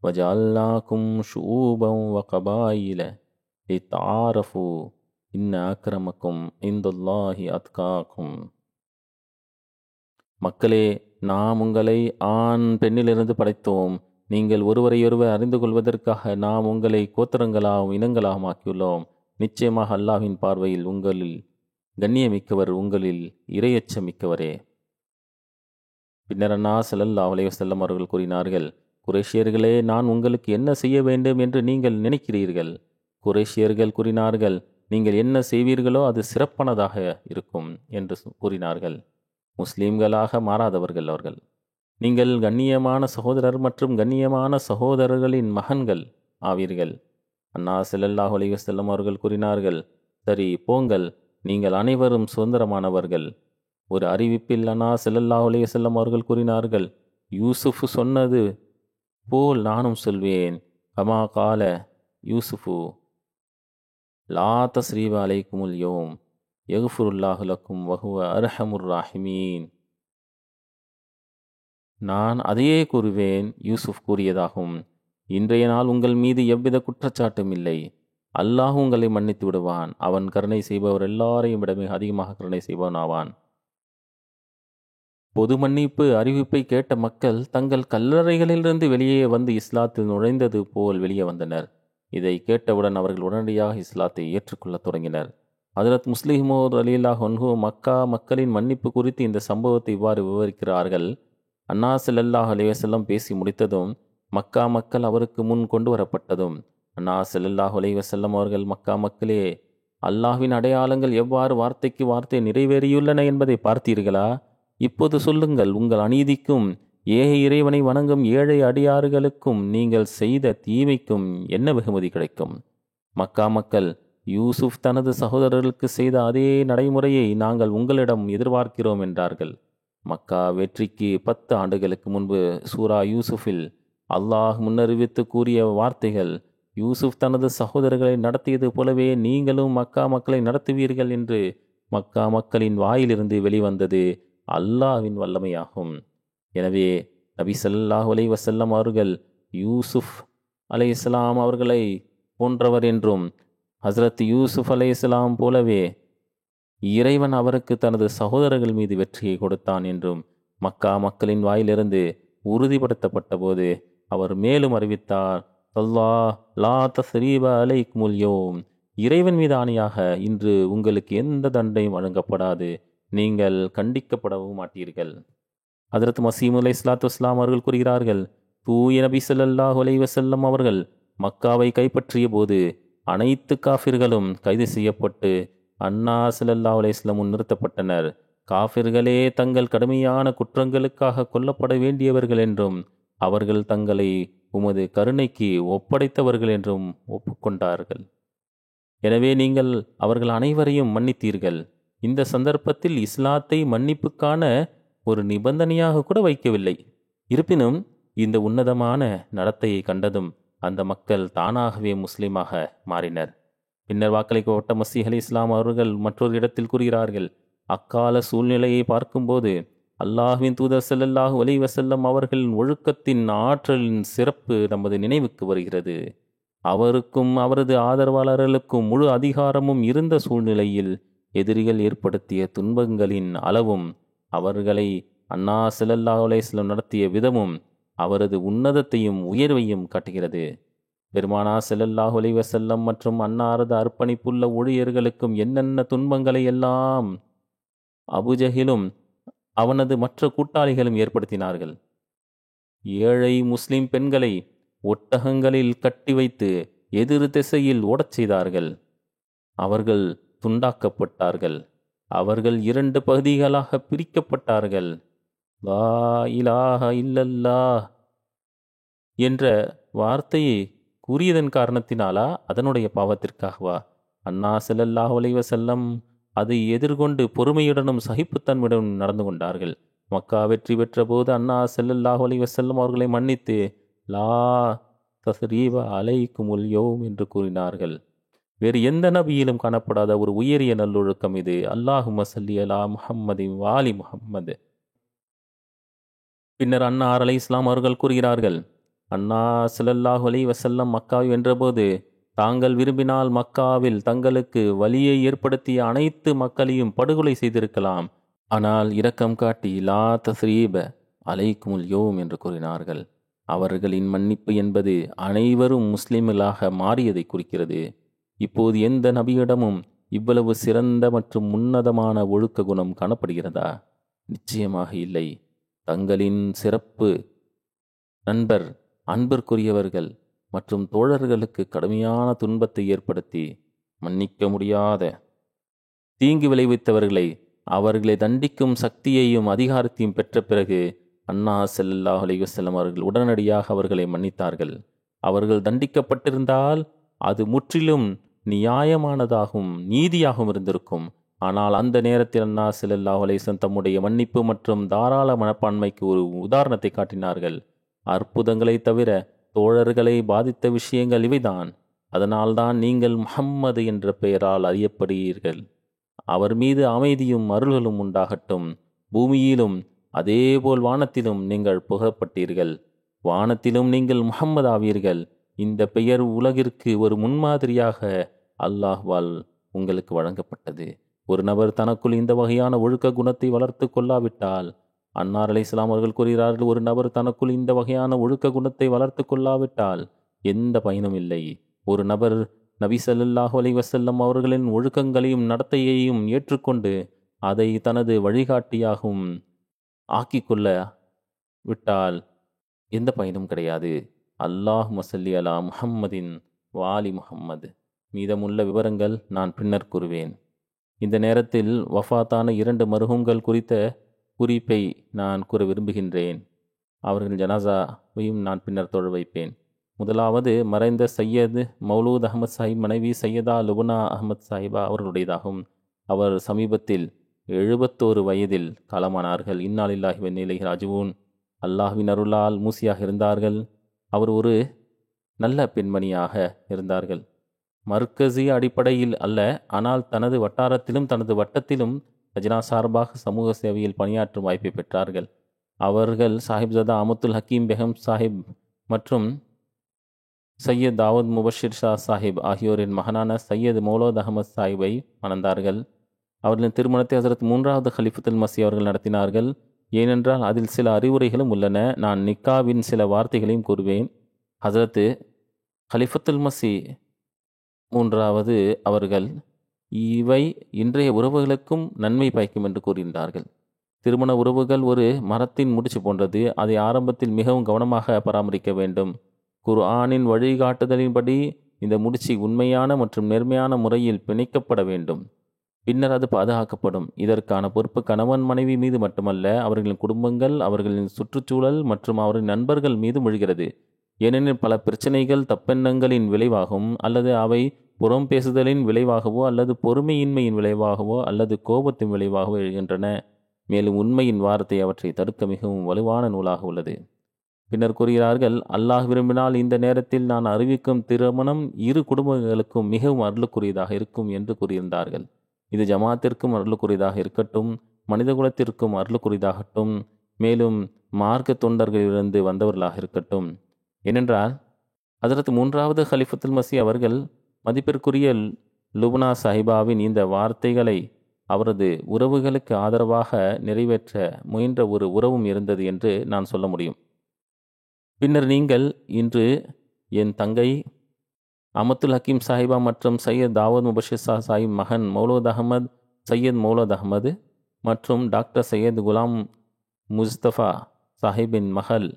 Speaker 2: وجعلناكم شعوبا وقبائل لتعارفوا இன்ன அக்ரமக்கும் இந்தல்லாஹி அத்காக்கும். மக்களே, நாம் உங்களை ஆண் பெண்ணிலிருந்து படைத்தோம். நீங்கள் ஒருவரையொருவர் அறிந்து கொள்வதற்காக நாம் உங்களை கோத்திரங்களாகவும் இனங்களாகவும் ஆக்கியுள்ளோம். நிச்சயமாக அல்லாஹ்வின் பார்வையில் உங்களில் கண்ணியமிக்கவர் உங்களில் இறையச்சமிக்கவரே. பின்னர் அன்னார் ஸல்லல்லாஹு அலைஹி வஸல்லம் அவர்கள் கூறினார்கள், குறைஷியர்களே, நான் உங்களுக்கு என்ன செய்ய வேண்டும் என்று நீங்கள் நினைக்கிறீர்கள்? குறைஷியர்கள் கூறினார்கள், நீங்கள் என்ன செய்வீர்களோ அது சிறப்பானதாக இருக்கும் என்று கூறினார்கள். முஸ்லீம்களாக மாறாதவர்கள் அவர்கள். நீங்கள் கண்ணியமான சகோதரர் மற்றும் கண்ணியமான சகோதரர்களின் மகன்கள் ஆவீர்கள். அன்னார் ஸல்லல்லாஹு அலைஹி வஸல்லம் அவர்கள் கூறினார்கள், சரி போங்கள், நீங்கள் அனைவரும் சுதந்திரமானவர்கள். ஒரு அறிவிப்பில் அன்னார் ஸல்லல்லாஹு அலைஹி வஸல்லம் அவர்கள் கூறினார்கள், யூசுஃப் சொன்னது போல் நானும் சொல்வேன். கமா கால யூசுஃபு லா தஸ்ரீப அலைக்குமுல் யௌம் யக்ஃபிருல்லாஹு லக்கும் வஹுவ அர்ஹமுர் ராஹிமீன். நான் அதையே கூறுவேன் யூசுஃப் கூறியதாகும். இன்றைய நாள் உங்கள் மீது எவ்வித குற்றச்சாட்டும் இல்லை. அல்லாஹ் உங்களை மன்னித்து விடுவான். அவன் கருணை செய்பவர் எல்லாரையும் விட மிக அதிகமாக கருணை செய்பவன் ஆவான். பொது மன்னிப்பு அறிவிப்பை கேட்ட மக்கள் தங்கள் கல்லறைகளிலிருந்து வெளியே வந்து இஸ்லாத்தில் நுழைந்தது போல் வெளியே வந்தனர். இதை கேட்டவுடன் அவர்கள் உடனடியாக இஸ்லாத்தை ஏற்றுக்கொள்ளத் தொடங்கினர். ஹஜ்ரத் முஸ்லிமோர் ரலியல்லாஹு அன்ஹு மக்கா மக்களின் மன்னிப்பு குறித்து இந்த சம்பவத்தை இவ்வாறு விவரிக்கிறார்கள். அன்னா ஸல்லல்லாஹு அலைஹி வஸல்லம் பேசி முடித்ததும் மக்கா மக்கள் அவருக்கு முன் கொண்டு வரப்பட்டதும் அன்னா ஸல்லல்லாஹு அலைஹி வஸல்லம் அவர்கள், மக்கா மக்களே, அல்லாஹ்வின் அடையாளங்கள் எவ்வாறு வார்த்தைக்கு வார்த்தை நிறைவேறியுள்ளன என்பதை பார்த்தீர்களா? இப்போது சொல்லுங்கள், உங்கள் அநீதிக்கும் ஏக இறைவனை வணங்கும் ஏழை அடியாறுகளுக்கும் நீங்கள் செய்த தீமைக்கும் என்ன வெகுமதி கிடைக்கும்? மக்கா மக்கள், யூசுப் தனது சகோதரர்களுக்கு செய்த அதே நடைமுறையை நாங்கள் உங்களிடம் எதிர்பார்க்கிறோம் என்றார்கள். மக்கா வெற்றிக்கு 10 ஆண்டுகளுக்கு முன்பு சூரா யூசுஃபில் அல்லாஹ் முன்னறிவித்து கூறிய வார்த்தைகள், யூசுப் தனது சகோதரர்களை நடத்தியது போலவே நீங்களும் மக்கா மக்களை நடத்துவீர்கள் என்று மக்கா மக்களின் வாயிலிருந்து வெளிவந்தது அல்லாஹ்வின் வல்லமையாகும். எனவே நபி ஸல்லல்லாஹு அலைஹி வஸல்லம் அவர்கள் யூசுப் அலைஹிஸ்ஸலாம் அவர்களை போன்றவர் என்றும், ஹஸ்ரத் யூசுப் அலைஹிஸ்ஸலாம் போலவே இறைவன் அவருக்கு தனது சகோதரர்கள் மீது வெற்றியை கொடுத்தான் என்றும் மக்கா மக்களின் வாயிலிருந்து உறுதிப்படுத்தப்பட்ட போது அவர் மேலும் அறிவித்தார், அல்லாஹ் லா தஸ்ரீப அலைக்குமுல் யௌம், இறைவன் மீது ஆணையாக இன்று உங்களுக்கு எந்த தண்டையும் வழங்கப்படாது, நீங்கள் கண்டிக்கப்படவும் மாட்டீர்கள். ஹதரத் மசீம் அலைஹிஸ்ஸலாத்து வஸ்ஸலாம் அவர்கள் கூறுகிறார்கள், தூய நபி ஸல்லல்லாஹு அலைஹி வஸல்லம் அவர்கள் மக்காவை கைப்பற்றிய போது அனைத்து காஃபிர்களும் கைது செய்யப்பட்டு அன்னா ஸல்லல்லாஹு அலைஹி வஸல்லம் முன் நிறுத்தப்பட்டனர். காஃபிர்களே தங்கள் கடுமையான குற்றங்களுக்காக கொல்லப்பட வேண்டியவர்கள் என்றும் அவர்கள் தங்களை உமது கருணைக்கு ஒப்படைத்தவர்கள் என்றும் ஒப்புக்கொண்டார்கள். எனவே நீங்கள் அவர்கள் அனைவரையும் மன்னித்தீர்கள். இந்த சந்தர்ப்பத்தில் இஸ்லாத்தை மன்னிப்புக்கான ஒரு நிபந்தனையாக கூட வைக்கவில்லை. இருப்பினும் இந்த உன்னதமான நடத்தையை கண்டதும் அந்த மக்கள் தானாகவே முஸ்லீமாக மாறினர். பின்னர் வாக்களிக்கப்பட்ட மசீஹ் அலைஹிஸ்ஸலாம் அவர்கள் மற்றொரு இடத்தில் கூறுகிறார்கள், அக்கால சூழ்நிலையை பார்க்கும்போது அல்லாஹ்வின் தூதர் ஸல்லல்லாஹு அலைஹி வஸல்லம் அவர்களின் ஒழுக்கத்தின் ஆற்றலின் சிறப்பு நமது நினைவுக்கு வருகிறது. அவருக்கும் அவரது ஆதரவாளர்களுக்கும் முழு அதிகாரமும் இருந்த சூழ்நிலையில் எதிரிகள் ஏற்படுத்திய துன்பங்களின் அளவும் அவர்களை அன்னா ஸல்லல்லாஹு அலைஹி வஸல்லம் நடத்திய விதமும் அவரது உன்னதத்தையும் உயர்வையும் காட்டுகிறது. பெருமானா ஸல்லல்லாஹு அலைஹி வஸல்லம் மற்றும் அன்னாரது அர்ப்பணிப்புள்ள ஊழியர்களுக்கும் என்னென்ன துன்பங்களை எல்லாம் அபுஜஹிலும் அவனது மற்ற கூட்டாளிகளும் ஏற்படுத்தினார்கள். ஏழை முஸ்லிம் பெண்களை ஒட்டகங்களில் கட்டி வைத்து எதிர் திசையில் ஓடச் செய்தார்கள். அவர்கள் துண்டாக்கப்பட்டார்கள். அவர்கள் 2 பகுதிகளாக பிரிக்கப்பட்டார்கள். லா இலாஹ இல்லல்லாஹ் என்ற வார்த்தையை கூறியதன் காரணத்தினாலா, அதனுடைய பாவத்திற்காகவா? அன்னா ஸல்லல்லாஹு அலைஹி வஸல்லம் அதை எதிர்கொண்டு பொறுமையுடனும் சகிப்புத்தன்மையுடனும் நடந்து கொண்டார்கள். மக்கா வெற்றி பெற்ற போது அன்னா ஸல்லல்லாஹு அலைஹி வஸல்லம் அவர்களை மன்னித்து லா தஸ்ரீப அலைக்குமுல் யௌம் என்று கூறினார்கள். வேறு எந்த நபியிலும் காணப்படாத ஒரு உயரிய நல்லொழுக்கம் இது. அல்லாஹும்ம ஸல்லி அலா முஹம்மதின் வாலி முஹம்மது. பின்னர் அன்னார் அலைஹிஸ்ஸலாம் அவர்கள் கூறுகிறார்கள், அன்னா ஸல்லல்லாஹு அலைஹி வஸல்லம் மக்காவை வென்றபோது தாங்கள் விரும்பினால் மக்காவில் தங்களுக்கு வலியை ஏற்படுத்திய அனைத்து மக்களையும் படுகொலை செய்திருக்கலாம். ஆனால் இரக்கம் காட்டி லா தஸ்ரீப அலைக்குமுல் யௌம் என்று கூறினார்கள். அவர்களின் மன்னிப்பு என்பது அனைவரும் முஸ்லிம்களாக மாறியதை குறிக்கிறது. இப்போது எந்த நபியிடமும் இவ்வளவு சிறந்த மற்றும் உன்னதமான ஒழுக்க குணம் காணப்படுகிறதா? நிச்சயமாக இல்லை. தங்களின் சிறப்பு நண்பர், அன்பிற்குரியவர்கள் மற்றும் தோழர்களுக்கு கடுமையான துன்பத்தை ஏற்படுத்தி மன்னிக்க முடியாத தீங்கு விளைவித்தவர்களை அவர்களை தண்டிக்கும் சக்தியையும் அதிகாரத்தையும் பெற்ற பிறகு அன்னா ஸல்லல்லாஹு அலைஹி வஸல்லம் அவர்கள் உடனடியாக அவர்களை மன்னித்தார்கள். அவர்கள் தண்டிக்கப்பட்டிருந்தால் அது முற்றிலும் நியாயமானதாகவும் நீதியாகவும் இருந்திருக்கும். ஆனால் அந்த நேரத்தில் அன்னா ஸல்லல்லாஹு அலைஹி வஸல்லம் தம்முடைய மன்னிப்பு மற்றும் தாராள மனப்பான்மைக்கு ஒரு உதாரணத்தை காட்டினார்கள். அற்புதங்களை தவிர தோழர்களை பாதித்த விஷயங்கள் இவைதான். அதனால்தான் நீங்கள் முஹம்மது என்ற பெயரால் அறியப்படுகிறீர்கள். அவர் மீது அமைதியும் அருள்களும் உண்டாகட்டும். பூமியிலும் அதேபோல் வானத்திலும் நீங்கள் புகழப்பட்டீர்கள். வானத்திலும் நீங்கள் முஹம்மது ஆவீர்கள். இந்த பெயர் உலகிற்கு ஒரு முன்மாதிரியாக அல்லாஹ்வால் உங்களுக்கு வழங்கப்பட்டது. ஒரு நபர் தனக்குள் இந்த வகையான ஒழுக்க குணத்தை வளர்த்து கொள்ளாவிட்டால், அன்னார் அலைஹிஸ்ஸலாம் அவர்கள் கூறுகிறார்கள், ஒரு நபர் தனக்குள் இந்த வகையான ஒழுக்க குணத்தை வளர்த்து கொள்ளாவிட்டால் எந்த பயனும் இல்லை. ஒரு நபர் நபி ஸல்லல்லாஹு அலைஹி வஸல்லம் அவர்களின் ஒழுக்கங்களையும் நடத்தையையும் ஏற்றுக்கொண்டு அதை தனது வழிகாட்டியாகவும் ஆக்கிக்கொள்ள விட்டால் எந்த பயனும் கிடையாது. அல்லாஹும்ம ஸல்லி அலா முஹம்மதின் வாலி முஹம்மது. மீதமுள்ள விவரங்கள் நான் பின்னர் கூறுவேன். இந்த நேரத்தில் வஃபாத்தான 2 மர்ஹூம்கள் குறித்த குறிப்பை நான் கூற விரும்புகின்றேன். அவர்கள் ஜனாசாவையும் நான் பின்னர் தொழ வைப்பேன். முதலாவது மறைந்த சையத் மௌலூத் அஹமத் சாஹிப் மனைவி சையதா லுபனா அஹமத் சாஹிபா அவர்களுடையதாகும். அவர் சமீபத்தில் 71 வயதில் காலமானார்கள். இன்னா லில்லாஹி வ இன்னா இலைஹி ராஜிஊன். அல்லாஹ்வின் அருளால் மூசியாக இருந்தார்கள். அவர் ஒரு நல்ல பெண்மணியாக இருந்தார்கள். மர்கசி அடிப்படையில் அல்ல, ஆனால் தனது வட்டாரத்திலும் தனது வட்டத்திலும் லஜ்னா சார்பாக சமூக சேவையில் பணியாற்றும் வாய்ப்பை பெற்றார்கள். அவர்கள் சாஹிப்ஜாதா அமத்துல் ஹக்கீம் பெகம் சாஹிப் மற்றும் சையத் தாவூத் முபஷிர் ஷா சாஹிப் ஆகியோரின் மகனான சையத் மௌலூத் அஹமத் சாஹிபை மணந்தார்கள். அவர்களின் திருமணத்தை ஹசரத் 3வது ஹலிஃபத்துல் மசி அவர்கள் நடத்தினார்கள். ஏனென்றால் அதில் சில அறிவுரைகளும் உள்ளன. நான் நிக்காவின் சில வார்த்தைகளையும் கூறுவேன். ஹசரத் ஹலிஃபத்துல் மசி 3வது அவர்கள் இவை இன்றைய உறவுகளுக்கும் நன்மை பயக்கும் என்று கூறுகின்றார்கள். திருமண உறவுகள் ஒரு மரத்தின் முடிச்சு போன்றது. அதை ஆரம்பத்தில் மிகவும் கவனமாக பராமரிக்க வேண்டும். குர்ஆனின் வழிகாட்டுதலின்படி இந்த முடிச்சு உண்மையான மற்றும் நேர்மையான முறையில் பிணைக்கப்பட வேண்டும். பின்னர் அது பாதுகாக்கப்படும். இதற்கான பொறுப்பு கணவன் மனைவி மீது மட்டுமல்ல, அவர்களின் குடும்பங்கள், அவர்களின் சுற்றுச்சூழல் மற்றும் அவரின் நண்பர்கள் மீது விழுகிறது. ஏனெனில் பல பிரச்சனைகள் தப்பெண்ணங்களின் விளைவாகும், அல்லது அவை புறம் பேசுதலின் விளைவாகவோ அல்லது பொறுமையின்மையின் விளைவாகவோ அல்லது கோபத்தின் விளைவாகவோ எழுகின்றன. மேலும் உண்மையின் வார்த்தை அவற்றை தடுக்க மிகவும் வலுவான நூலாக உள்ளது. பின்னர் கூறுகிறார்கள், அல்லாஹ் விரும்பினால் இந்த நேரத்தில் நான் அறிவிக்கும் திருமணம் 2 குடும்பங்களுக்கும் மிகவும் அருளுக்குரியதாக இருக்கும் என்று கூறியிருந்தார்கள். இது ஜமாத்திற்கும் அருளுக்குரியதாக இருக்கட்டும், மனிதகுலத்திற்கும் அருளுக்குரியதாகட்டும், மேலும் மார்க்க தொண்டர்களிலிருந்து வந்தவர்களாக இருக்கட்டும். ஏனென்றால் ஹஜரத் 3வது ஹலிஃபத்துல் மசி அவர்கள் மதிப்பிற்குரிய லுபனா சாஹிபாவின் இந்த வார்த்தைகளை அவரது உறவுகளுக்கு ஆதரவாக நிறைவேற்ற முயன்ற ஒரு உறவும் இருந்தது என்று நான் சொல்ல முடியும். பின்னர் நீங்கள் இன்று என் தங்கை அமத்துல் ஹக்கீம் சாஹிபா மற்றும் சையத் தாவூத் முபஷிர் ஷா சாஹிப் மகன் மௌலூத் அஹமத், சையத் மௌலூத் அஹமது மற்றும் டாக்டர் சையத் குலாம் முஸ்தபா சாஹிப்பின் மகள்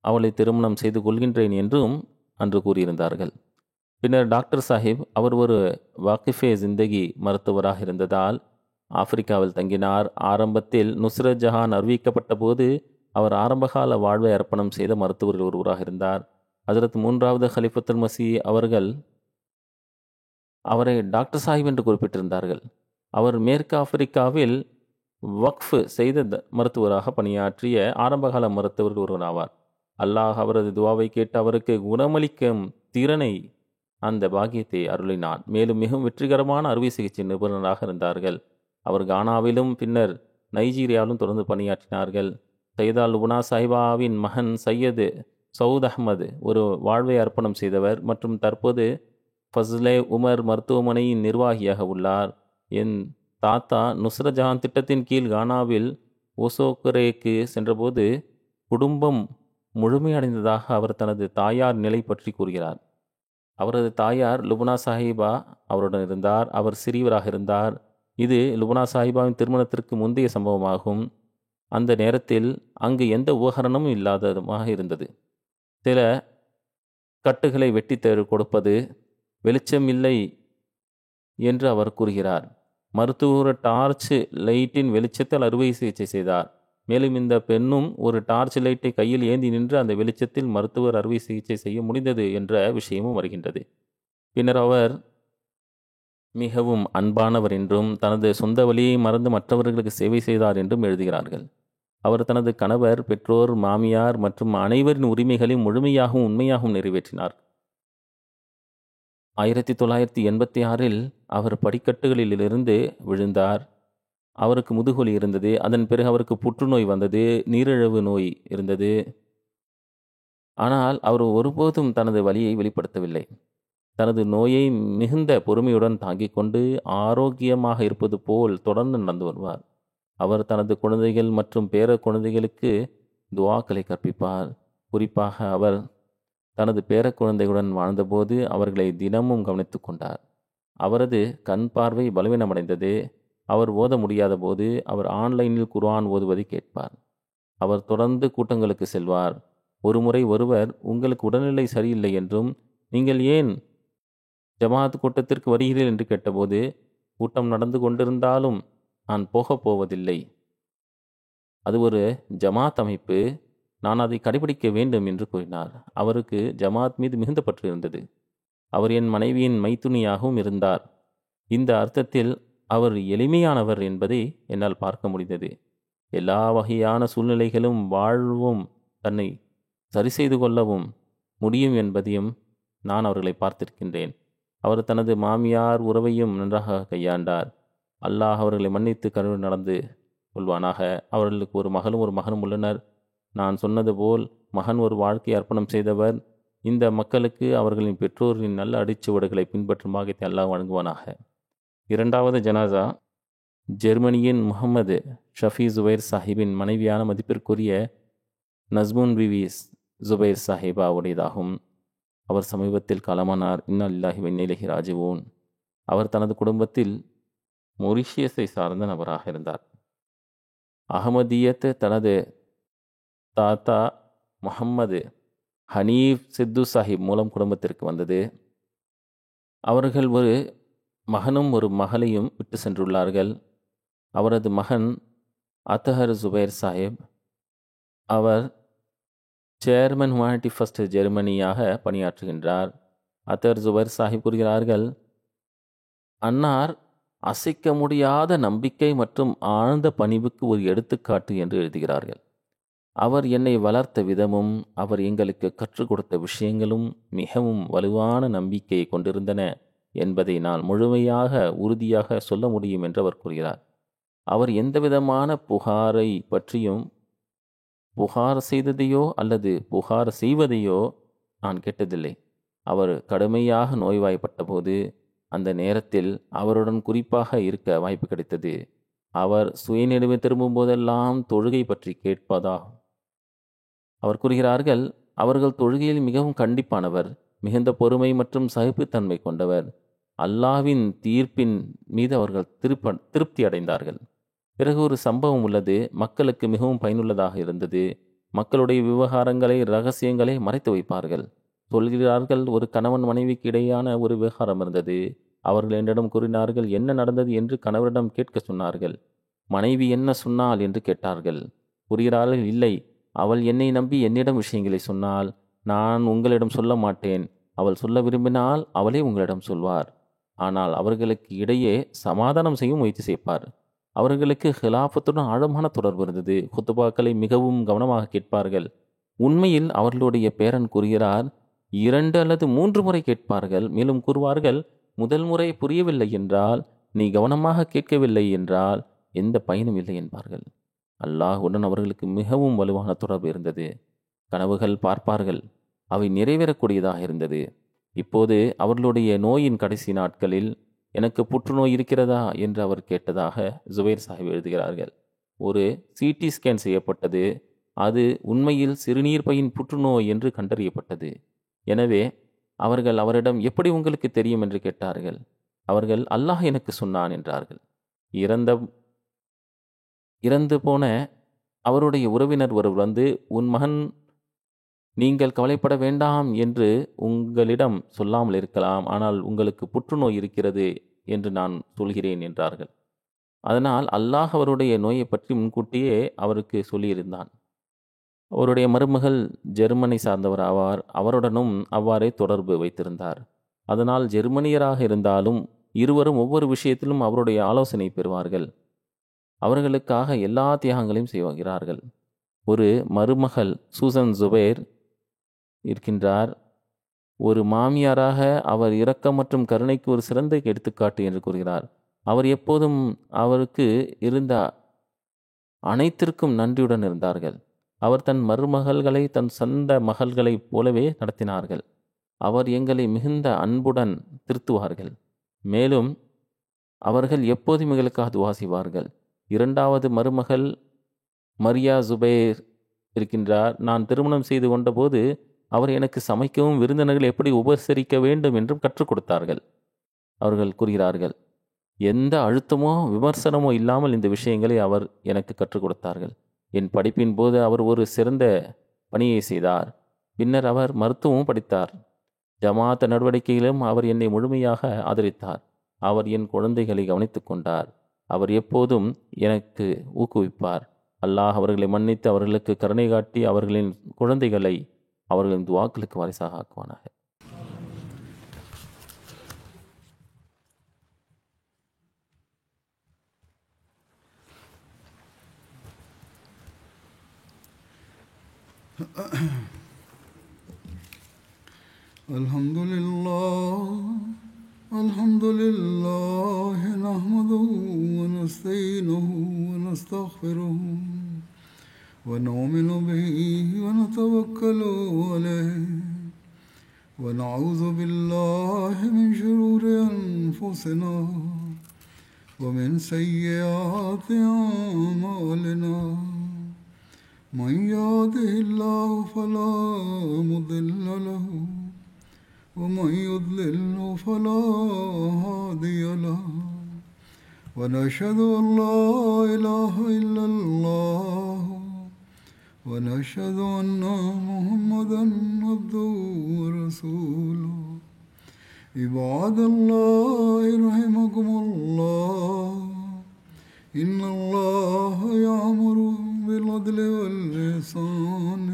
Speaker 2: அவளை திருமணம் செய்து கொள்கின்றேன் என்றும் அன்று கூறியிருந்தார்கள். பின்னர் டாக்டர் சாஹிப் அவர் ஒரு வாக்கிஃபே ஜிந்தகி மருத்துவராக இருந்ததால் ஆப்பிரிக்காவில் தங்கினார். ஆரம்பத்தில் நுஸ்ரத் ஜஹான் அறிவிக்கப்பட்ட போது அவர் ஆரம்பகால வாழ்வை அர்ப்பணம் செய்த மருத்துவர்கள் ஒருவராக இருந்தார். ஹஜரத் 3வது ஹலிஃபத்துல் மசி அவர்கள் அவரை டாக்டர் சாஹிப் என்று குறிப்பிட்டிருந்தார்கள். அவர் மேற்கு ஆப்பிரிக்காவில் வக்ஃப் செய்த மருத்துவராக பணியாற்றிய ஆரம்பகால மருத்துவர்கள் ஒருவர் ஆவார். அல்லாஹ் அவரது துவாவை கேட்டு அவருக்கு குணமளிக்கும் திறனை, அந்த பாக்கியத்தை அருளினான். மேலும் மிகவும் வெற்றிகரமான அறுவை சிகிச்சை நிபுணராக இருந்தார்கள். அவர் கானாவிலும் பின்னர் நைஜீரியாவிலும் தொடர்ந்து பணியாற்றினார்கள். சையதா லுபனா சாஹிபாவின் மகன் சையது சவுத் அஹமது ஒரு வாழ்வை அர்ப்பணம் செய்தவர் மற்றும் தற்போது ஃபஸ்லே உமர் மருத்துவமனையின் நிர்வாகியாக உள்ளார். என் தாத்தா நுஸ்ரத் ஜஹான் திட்டத்தின் கீழ் கானாவில் ஓசோக்கரேக்கு சென்றபோது குடும்பம் முழுமையடைந்ததாக அவர் தனது தாயார் நிலை பற்றி கூறுகிறார். அவரது தாயார் லுபனா சாஹிபா அவருடன் இருந்தார். அவர் சிறியவராக இருந்தார். இது லுபனா சாஹிபாவின் திருமணத்திற்கு முந்தைய சம்பவமாகும். அந்த நேரத்தில் அங்கு எந்த உபகரணமும் இல்லாததுமாக இருந்தது. சில கட்டுகளை வெட்டி கொடுப்பது, வெளிச்சம் இல்லை என்று அவர் கூறுகிறார். மருத்துவர் டார்ச் லைட்டின் வெளிச்சத்தில் அறுவை சிகிச்சை செய்தார். மேலும் இந்த பெண்ணும் ஒரு டார்ச் லைட்டை கையில் ஏந்தி நின்று அந்த வெளிச்சத்தில் மருத்துவர் அறுவை சிகிச்சை செய்ய முடிந்தது என்ற விஷயமும் வருகின்றது. பின்னர் அவர் மிகவும் அன்பானவர் என்றும் தனது சொந்த வழியை மறந்து மற்றவர்களுக்கு சேவை செய்தார் என்றும் எழுதுகிறார்கள். அவர் தனது கணவர், பெற்றோர், மாமியார் மற்றும் அனைவரின் உரிமைகளையும் முழுமையாகவும் உண்மையாகவும் நிறைவேற்றினார். 1986இல் அவர் படிக்கட்டுகளிலிருந்து விழுந்தார். அவருக்கு முதுகுவலி இருந்தது. அதன் பிறகு அவருக்கு புற்றுநோய் வந்தது, நீரிழிவு நோய் இருந்தது. ஆனால் அவர் ஒருபோதும் தனது வலியை வெளிப்படுத்தவில்லை. தனது நோயை மிகுந்த பொறுமையுடன் தாங்கிக் கொண்டு ஆரோக்கியமாக இருப்பது போல் தொடர்ந்து நடந்து வருவார். அவர் தனது குழந்தைகள் மற்றும் பேர குழந்தைகளுக்கு துவாக்களை கற்பிப்பார். குறிப்பாக அவர் தனது பேர குழந்தைகளுடன் வாழ்ந்தபோது அவர்களை தினமும் கவனித்து கொண்டார். அவரது கண் பார்வை பலவீனமடைந்தது. அவர் ஓத முடியாத போது அவர் ஆன்லைனில் குர்ஆன் ஓதுவதை கேட்பார். அவர் தொடர்ந்து கூட்டங்களுக்கு செல்வார். ஒருமுறை ஒருவர், உங்களுக்கு உடல்நிலை சரியில்லை என்றும் நீங்கள் ஏன் ஜமாத் கூட்டத்திற்கு வருகிறீர்கள் என்று கேட்டபோது, கூட்டம் நடந்து கொண்டிருந்தாலும் நான் போகப் போவதில்லை. அது ஒரு ஜமாத் அமைப்பு, நான் அதை கடைபிடிக்க வேண்டும் என்று கூறினார். அவருக்கு ஜமாத் மீது மிகுந்த பற்று இருந்தது. அவர் என் மனைவியின் மைத்துனியாகவும் இருந்தார். இந்த அர்த்தத்தில் அவர் எளிமையானவர் என்பதை என்னால் பார்க்க முடிந்தது. எல்லா வகையான சூழ்நிலைகளும் வாழ்வும் தன்னை சரி செய்து கொள்ளவும் முடியும் என்பதையும் நான் அவர்களை பார்த்திருக்கின்றேன். அவர் தனது மாமியார் உறவையும் நன்றாக கையாண்டார். அல்லாஹ் அவர்களை மன்னித்து கருணை நடந்து கொள்வானாக. அவர்களுக்கு ஒரு மகனும் உள்ளனர். நான் சொன்னது போல் மகன் ஒரு வாழ்க்கையை அர்ப்பணம் செய்தவர். இந்த மக்களுக்கு அவர்களின் பெற்றோரின் நல்ல அடிச்சுவடுகளை பின்பற்றும் பாக்கியத்தை அல்லாஹ் வழங்குவானாக. இரண்டாவது ஜனாசா ஜெர்மனியின் முகமது ஷஃபி ஜுபைர் சாஹிபின் மனைவியான மதிப்பிற்குரிய நஸ்முன் பிவி ஜுபைர் சாஹிபா உடையதாகும். அவர் சமீபத்தில் காலமானார். இன்னா லில்லாஹி வ இன்னா இலைஹி ராஜிஊன். அவர் தனது குடும்பத்தில் மொரிஷியஸை சார்ந்த நபராக இருந்தார். அகமதியத் தனது தாத்தா முஹம்மது ஹனீஃப் சித்து சாஹிப் மூலம் குடும்பத்திற்கு வந்தது. அவர்கள் ஒரு மகனும் ஒரு மகளையும் விட்டு சென்றுள்ளார்கள். அவரது மகன் அத்தஹர் ஜுபைர் சாஹிப், அவர் சேர்மன் ஹுமானிட்டி ஃபர்ஸ்ட் ஜெர்மனியாக பணியாற்றுகின்றார். அத்தஹர் ஜுபைர் சாஹிப் கூறுகிறார்கள், அன்னார் அசைக்க முடியாத நம்பிக்கை மற்றும் ஆழ்ந்த பணிவுக்கு ஒரு எடுத்துக்காட்டு என்று எழுதுகிறார்கள். அவர் என்னை வளர்த்த விதமும் அவர் எங்களுக்கு கற்றுக் கொடுத்த விஷயங்களும் மிகவும் வலுவான நம்பிக்கையை கொண்டிருந்தன என்பதை நான் முழுமையாக உறுதியாக சொல்ல முடியும் என்று அவர் கூறுகிறார். அவர் எந்தவிதமான புகாரை பற்றியும் புகார் செய்ததையோ அல்லது புகார் செய்வதையோ நான் கேட்டதில்லை. அவர் கடுமையாக நோய்வாய்ப்பட்ட போது அந்த நேரத்தில் அவருடன் குறிப்பாக இருக்க வாய்ப்பு கிடைத்தது. அவர் சுயநினைவு திரும்பும் போதெல்லாம் தொழுகை பற்றி கேட்பதாகும். அவர் கூறுகிறார்கள், அவர்கள் தொழுகையில் மிகவும் கண்டிப்பானவர், மிகுந்த பொறுமை மற்றும் சகிப்புத்தன்மை கொண்டவர். அல்லாஹ்வின் தீர்ப்பின் மீது அவர்கள் திருப்தி அடைந்தார்கள். பிறகு ஒரு சம்பவம் உள்ளது, மக்களுக்கு மிகவும் பயனுள்ளதாக இருந்தது. மக்களுடைய விவகாரங்களை ரகசியங்களை மறைத்து வைப்பார்கள். சொல்கிறார்கள், ஒரு கணவன் மனைவிக்கு இடையான ஒரு விவகாரம் இருந்தது. அவர்கள் என்னிடம் கூறினார்கள், என்ன நடந்தது என்று கணவரிடம் கேட்க சொன்னார்கள். மனைவி என்ன சொன்னாள் என்று கேட்டார்கள். கூறுகிறார்கள், இல்லை, அவள் என்னை நம்பி என்னிடம் விஷயங்களை சொன்னால் நான் உங்களிடம் சொல்ல மாட்டேன். அவள் சொல்ல விரும்பினால் அவளே உங்களிடம் சொல்வார். ஆனால் அவர்களுக்கு இடையே சமாதானம் செய்யும் முயற்சி செய்வார். அவர்களுக்கு ஹிலாஃபத்துடன் ஆழமான தொடர்பு இருந்தது. குத்துபாக்களை மிகவும் கவனமாக கேட்பார்கள். உண்மையில் அவர்களுடைய பேரன் கூறுகிறார், 2 அல்லது 3 முறை கேட்பார்கள். மேலும் கூறுவார்கள், முதல் முறை புரியவில்லை என்றால், நீ கவனமாக கேட்கவில்லை என்றால் எந்த பயனும் இல்லை என்பார்கள். அல்லாஹுடன் அவர்களுக்கு மிகவும் வலுவான தொடர்பு இருந்தது. கனவுகள் பார்ப்பார்கள், அவை நிறைவேறக்கூடியதாக இருந்தது. இப்போது அவர்களுடைய நோயின் கடைசி நாட்களில், எனக்கு புற்றுநோய் இருக்கிறதா என்று அவர் கேட்டதாக ஜுபைர் சாஹிப் எழுதுகிறார்கள். ஒரு சிடி ஸ்கேன் செய்யப்பட்டது. அது உண்மையில் சிறுநீர் பையின் புற்றுநோய் என்று கண்டறியப்பட்டது. எனவே அவர்கள் அவரிடம், எப்படி உங்களுக்கு தெரியும் என்று கேட்டார்கள். அவர்கள், அல்லாஹ் எனக்கு சொன்னான் என்றார்கள். இறந்து போன அவருடைய உறவினர் ஒருவர் வந்து, உன் மகன் நீங்கள் கவலைப்பட வேண்டாம் என்று உங்களிடம் சொல்லாமல் இருக்கலாம், ஆனால் உங்களுக்கு புற்றுநோய் இருக்கிறது என்று நான் சொல்கிறேன் என்றார்கள். அதனால் அல்லாஹ் அவருடைய நோயை பற்றி முன்கூட்டியே அவருக்கு சொல்லியிருந்தான். அவருடைய மருமகள் ஜெர்மனி சார்ந்தவர் ஆவார். அவருடனும் அவ்வாறே தொடர்பு வைத்திருந்தார். அதனால் ஜெர்மனியராக இருந்தாலும் இருவரும் ஒவ்வொரு விஷயத்திலும் அவருடைய ஆலோசனை பெறுவார்கள். அவர்களுக்காக எல்லா தியாகங்களையும் செய்வார்கள். ஒரு மருமகள் சூசன் ஜுபைர் இருக்கின்றார். ஒரு மாமியாராக அவர் இரக்கம் மற்றும் கருணைக்கு ஒரு சிறந்த எடுத்துக்காட்டு என்று கூறுகிறார். அவர் எப்போதும் அவருக்கு இருந்த அனைத்திற்கும் நன்றியுடன் இருந்தார்கள். அவர் தன் மருமகள்களை தன் சொந்த மகள்களைப் போலவே நடத்தினார்கள். அவர் எங்களை மிகுந்த அன்புடன் திருத்துவார்கள். மேலும் அவர்கள் எப்போதும் எங்களுக்காக துவா செய்வார்கள். 2வது மருமகள் மரியா ஜுபைர் இருக்கின்றார். நான் திருமணம் செய்து கொண்டபோது அவர் எனக்கு சமைக்கவும் விருந்தினர்கள் எப்படி உபசரிக்க வேண்டும் என்றும் கற்றுக் கொடுத்தார்கள். அவர்கள் கூறுகிறார்கள், எந்த அழுத்தமோ விமர்சனமோ இல்லாமல் இந்த விஷயங்களை அவர் எனக்கு கற்றுக் கொடுத்தார்கள். என் படிப்பின் போது அவர் ஒரு சிறந்த பணியை செய்தார். பின்னர் அவர் மருத்துவமும் படித்தார். ஜமாத் நடவடிக்கையிலும் அவர் என்னை முழுமையாக ஆதரித்தார். அவர் என் குழந்தைகளை கவனித்துக் கொண்டார். அவர் எப்போதும் எனக்கு ஊக்குவிப்பார். அல்லாஹ் அவர்களை மன்னித்து அவர்களுக்கு கருணை காட்டி அவர்களின் குழந்தைகளை அவர்களின் துவாக்களுக்கு வாரிசாக ஆக்குவானாக.
Speaker 1: Alhamdulillah nahmaduhu wa nasta'inuhu wa nastaghfiruhu wa nu'minu bihi wa natawakkalu alayhi wa na'udhu billahi min shururi anfusina wa min sayyiati a'malina. Man yahdihillahu fala mudilla lahu ومن يضلل فلا هادي له ونشهد أن لا إله إلا الله ونشهد أن محمدا عبده ورسوله. عباد الله رحمكم الله إن الله يأمر بالعدل والإحسان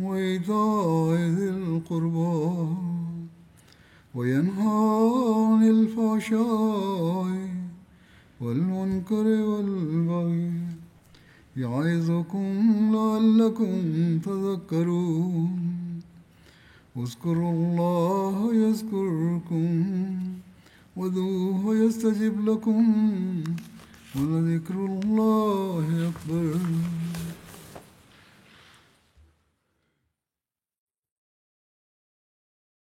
Speaker 1: وإيتاء ذي القربى وينهى عن الفحشاء والمنكر والبغي يعظكم لعلكم تذكرون. اذكروا الله يذكركم وادعوه يستجب لكم ولذكر الله أكبر.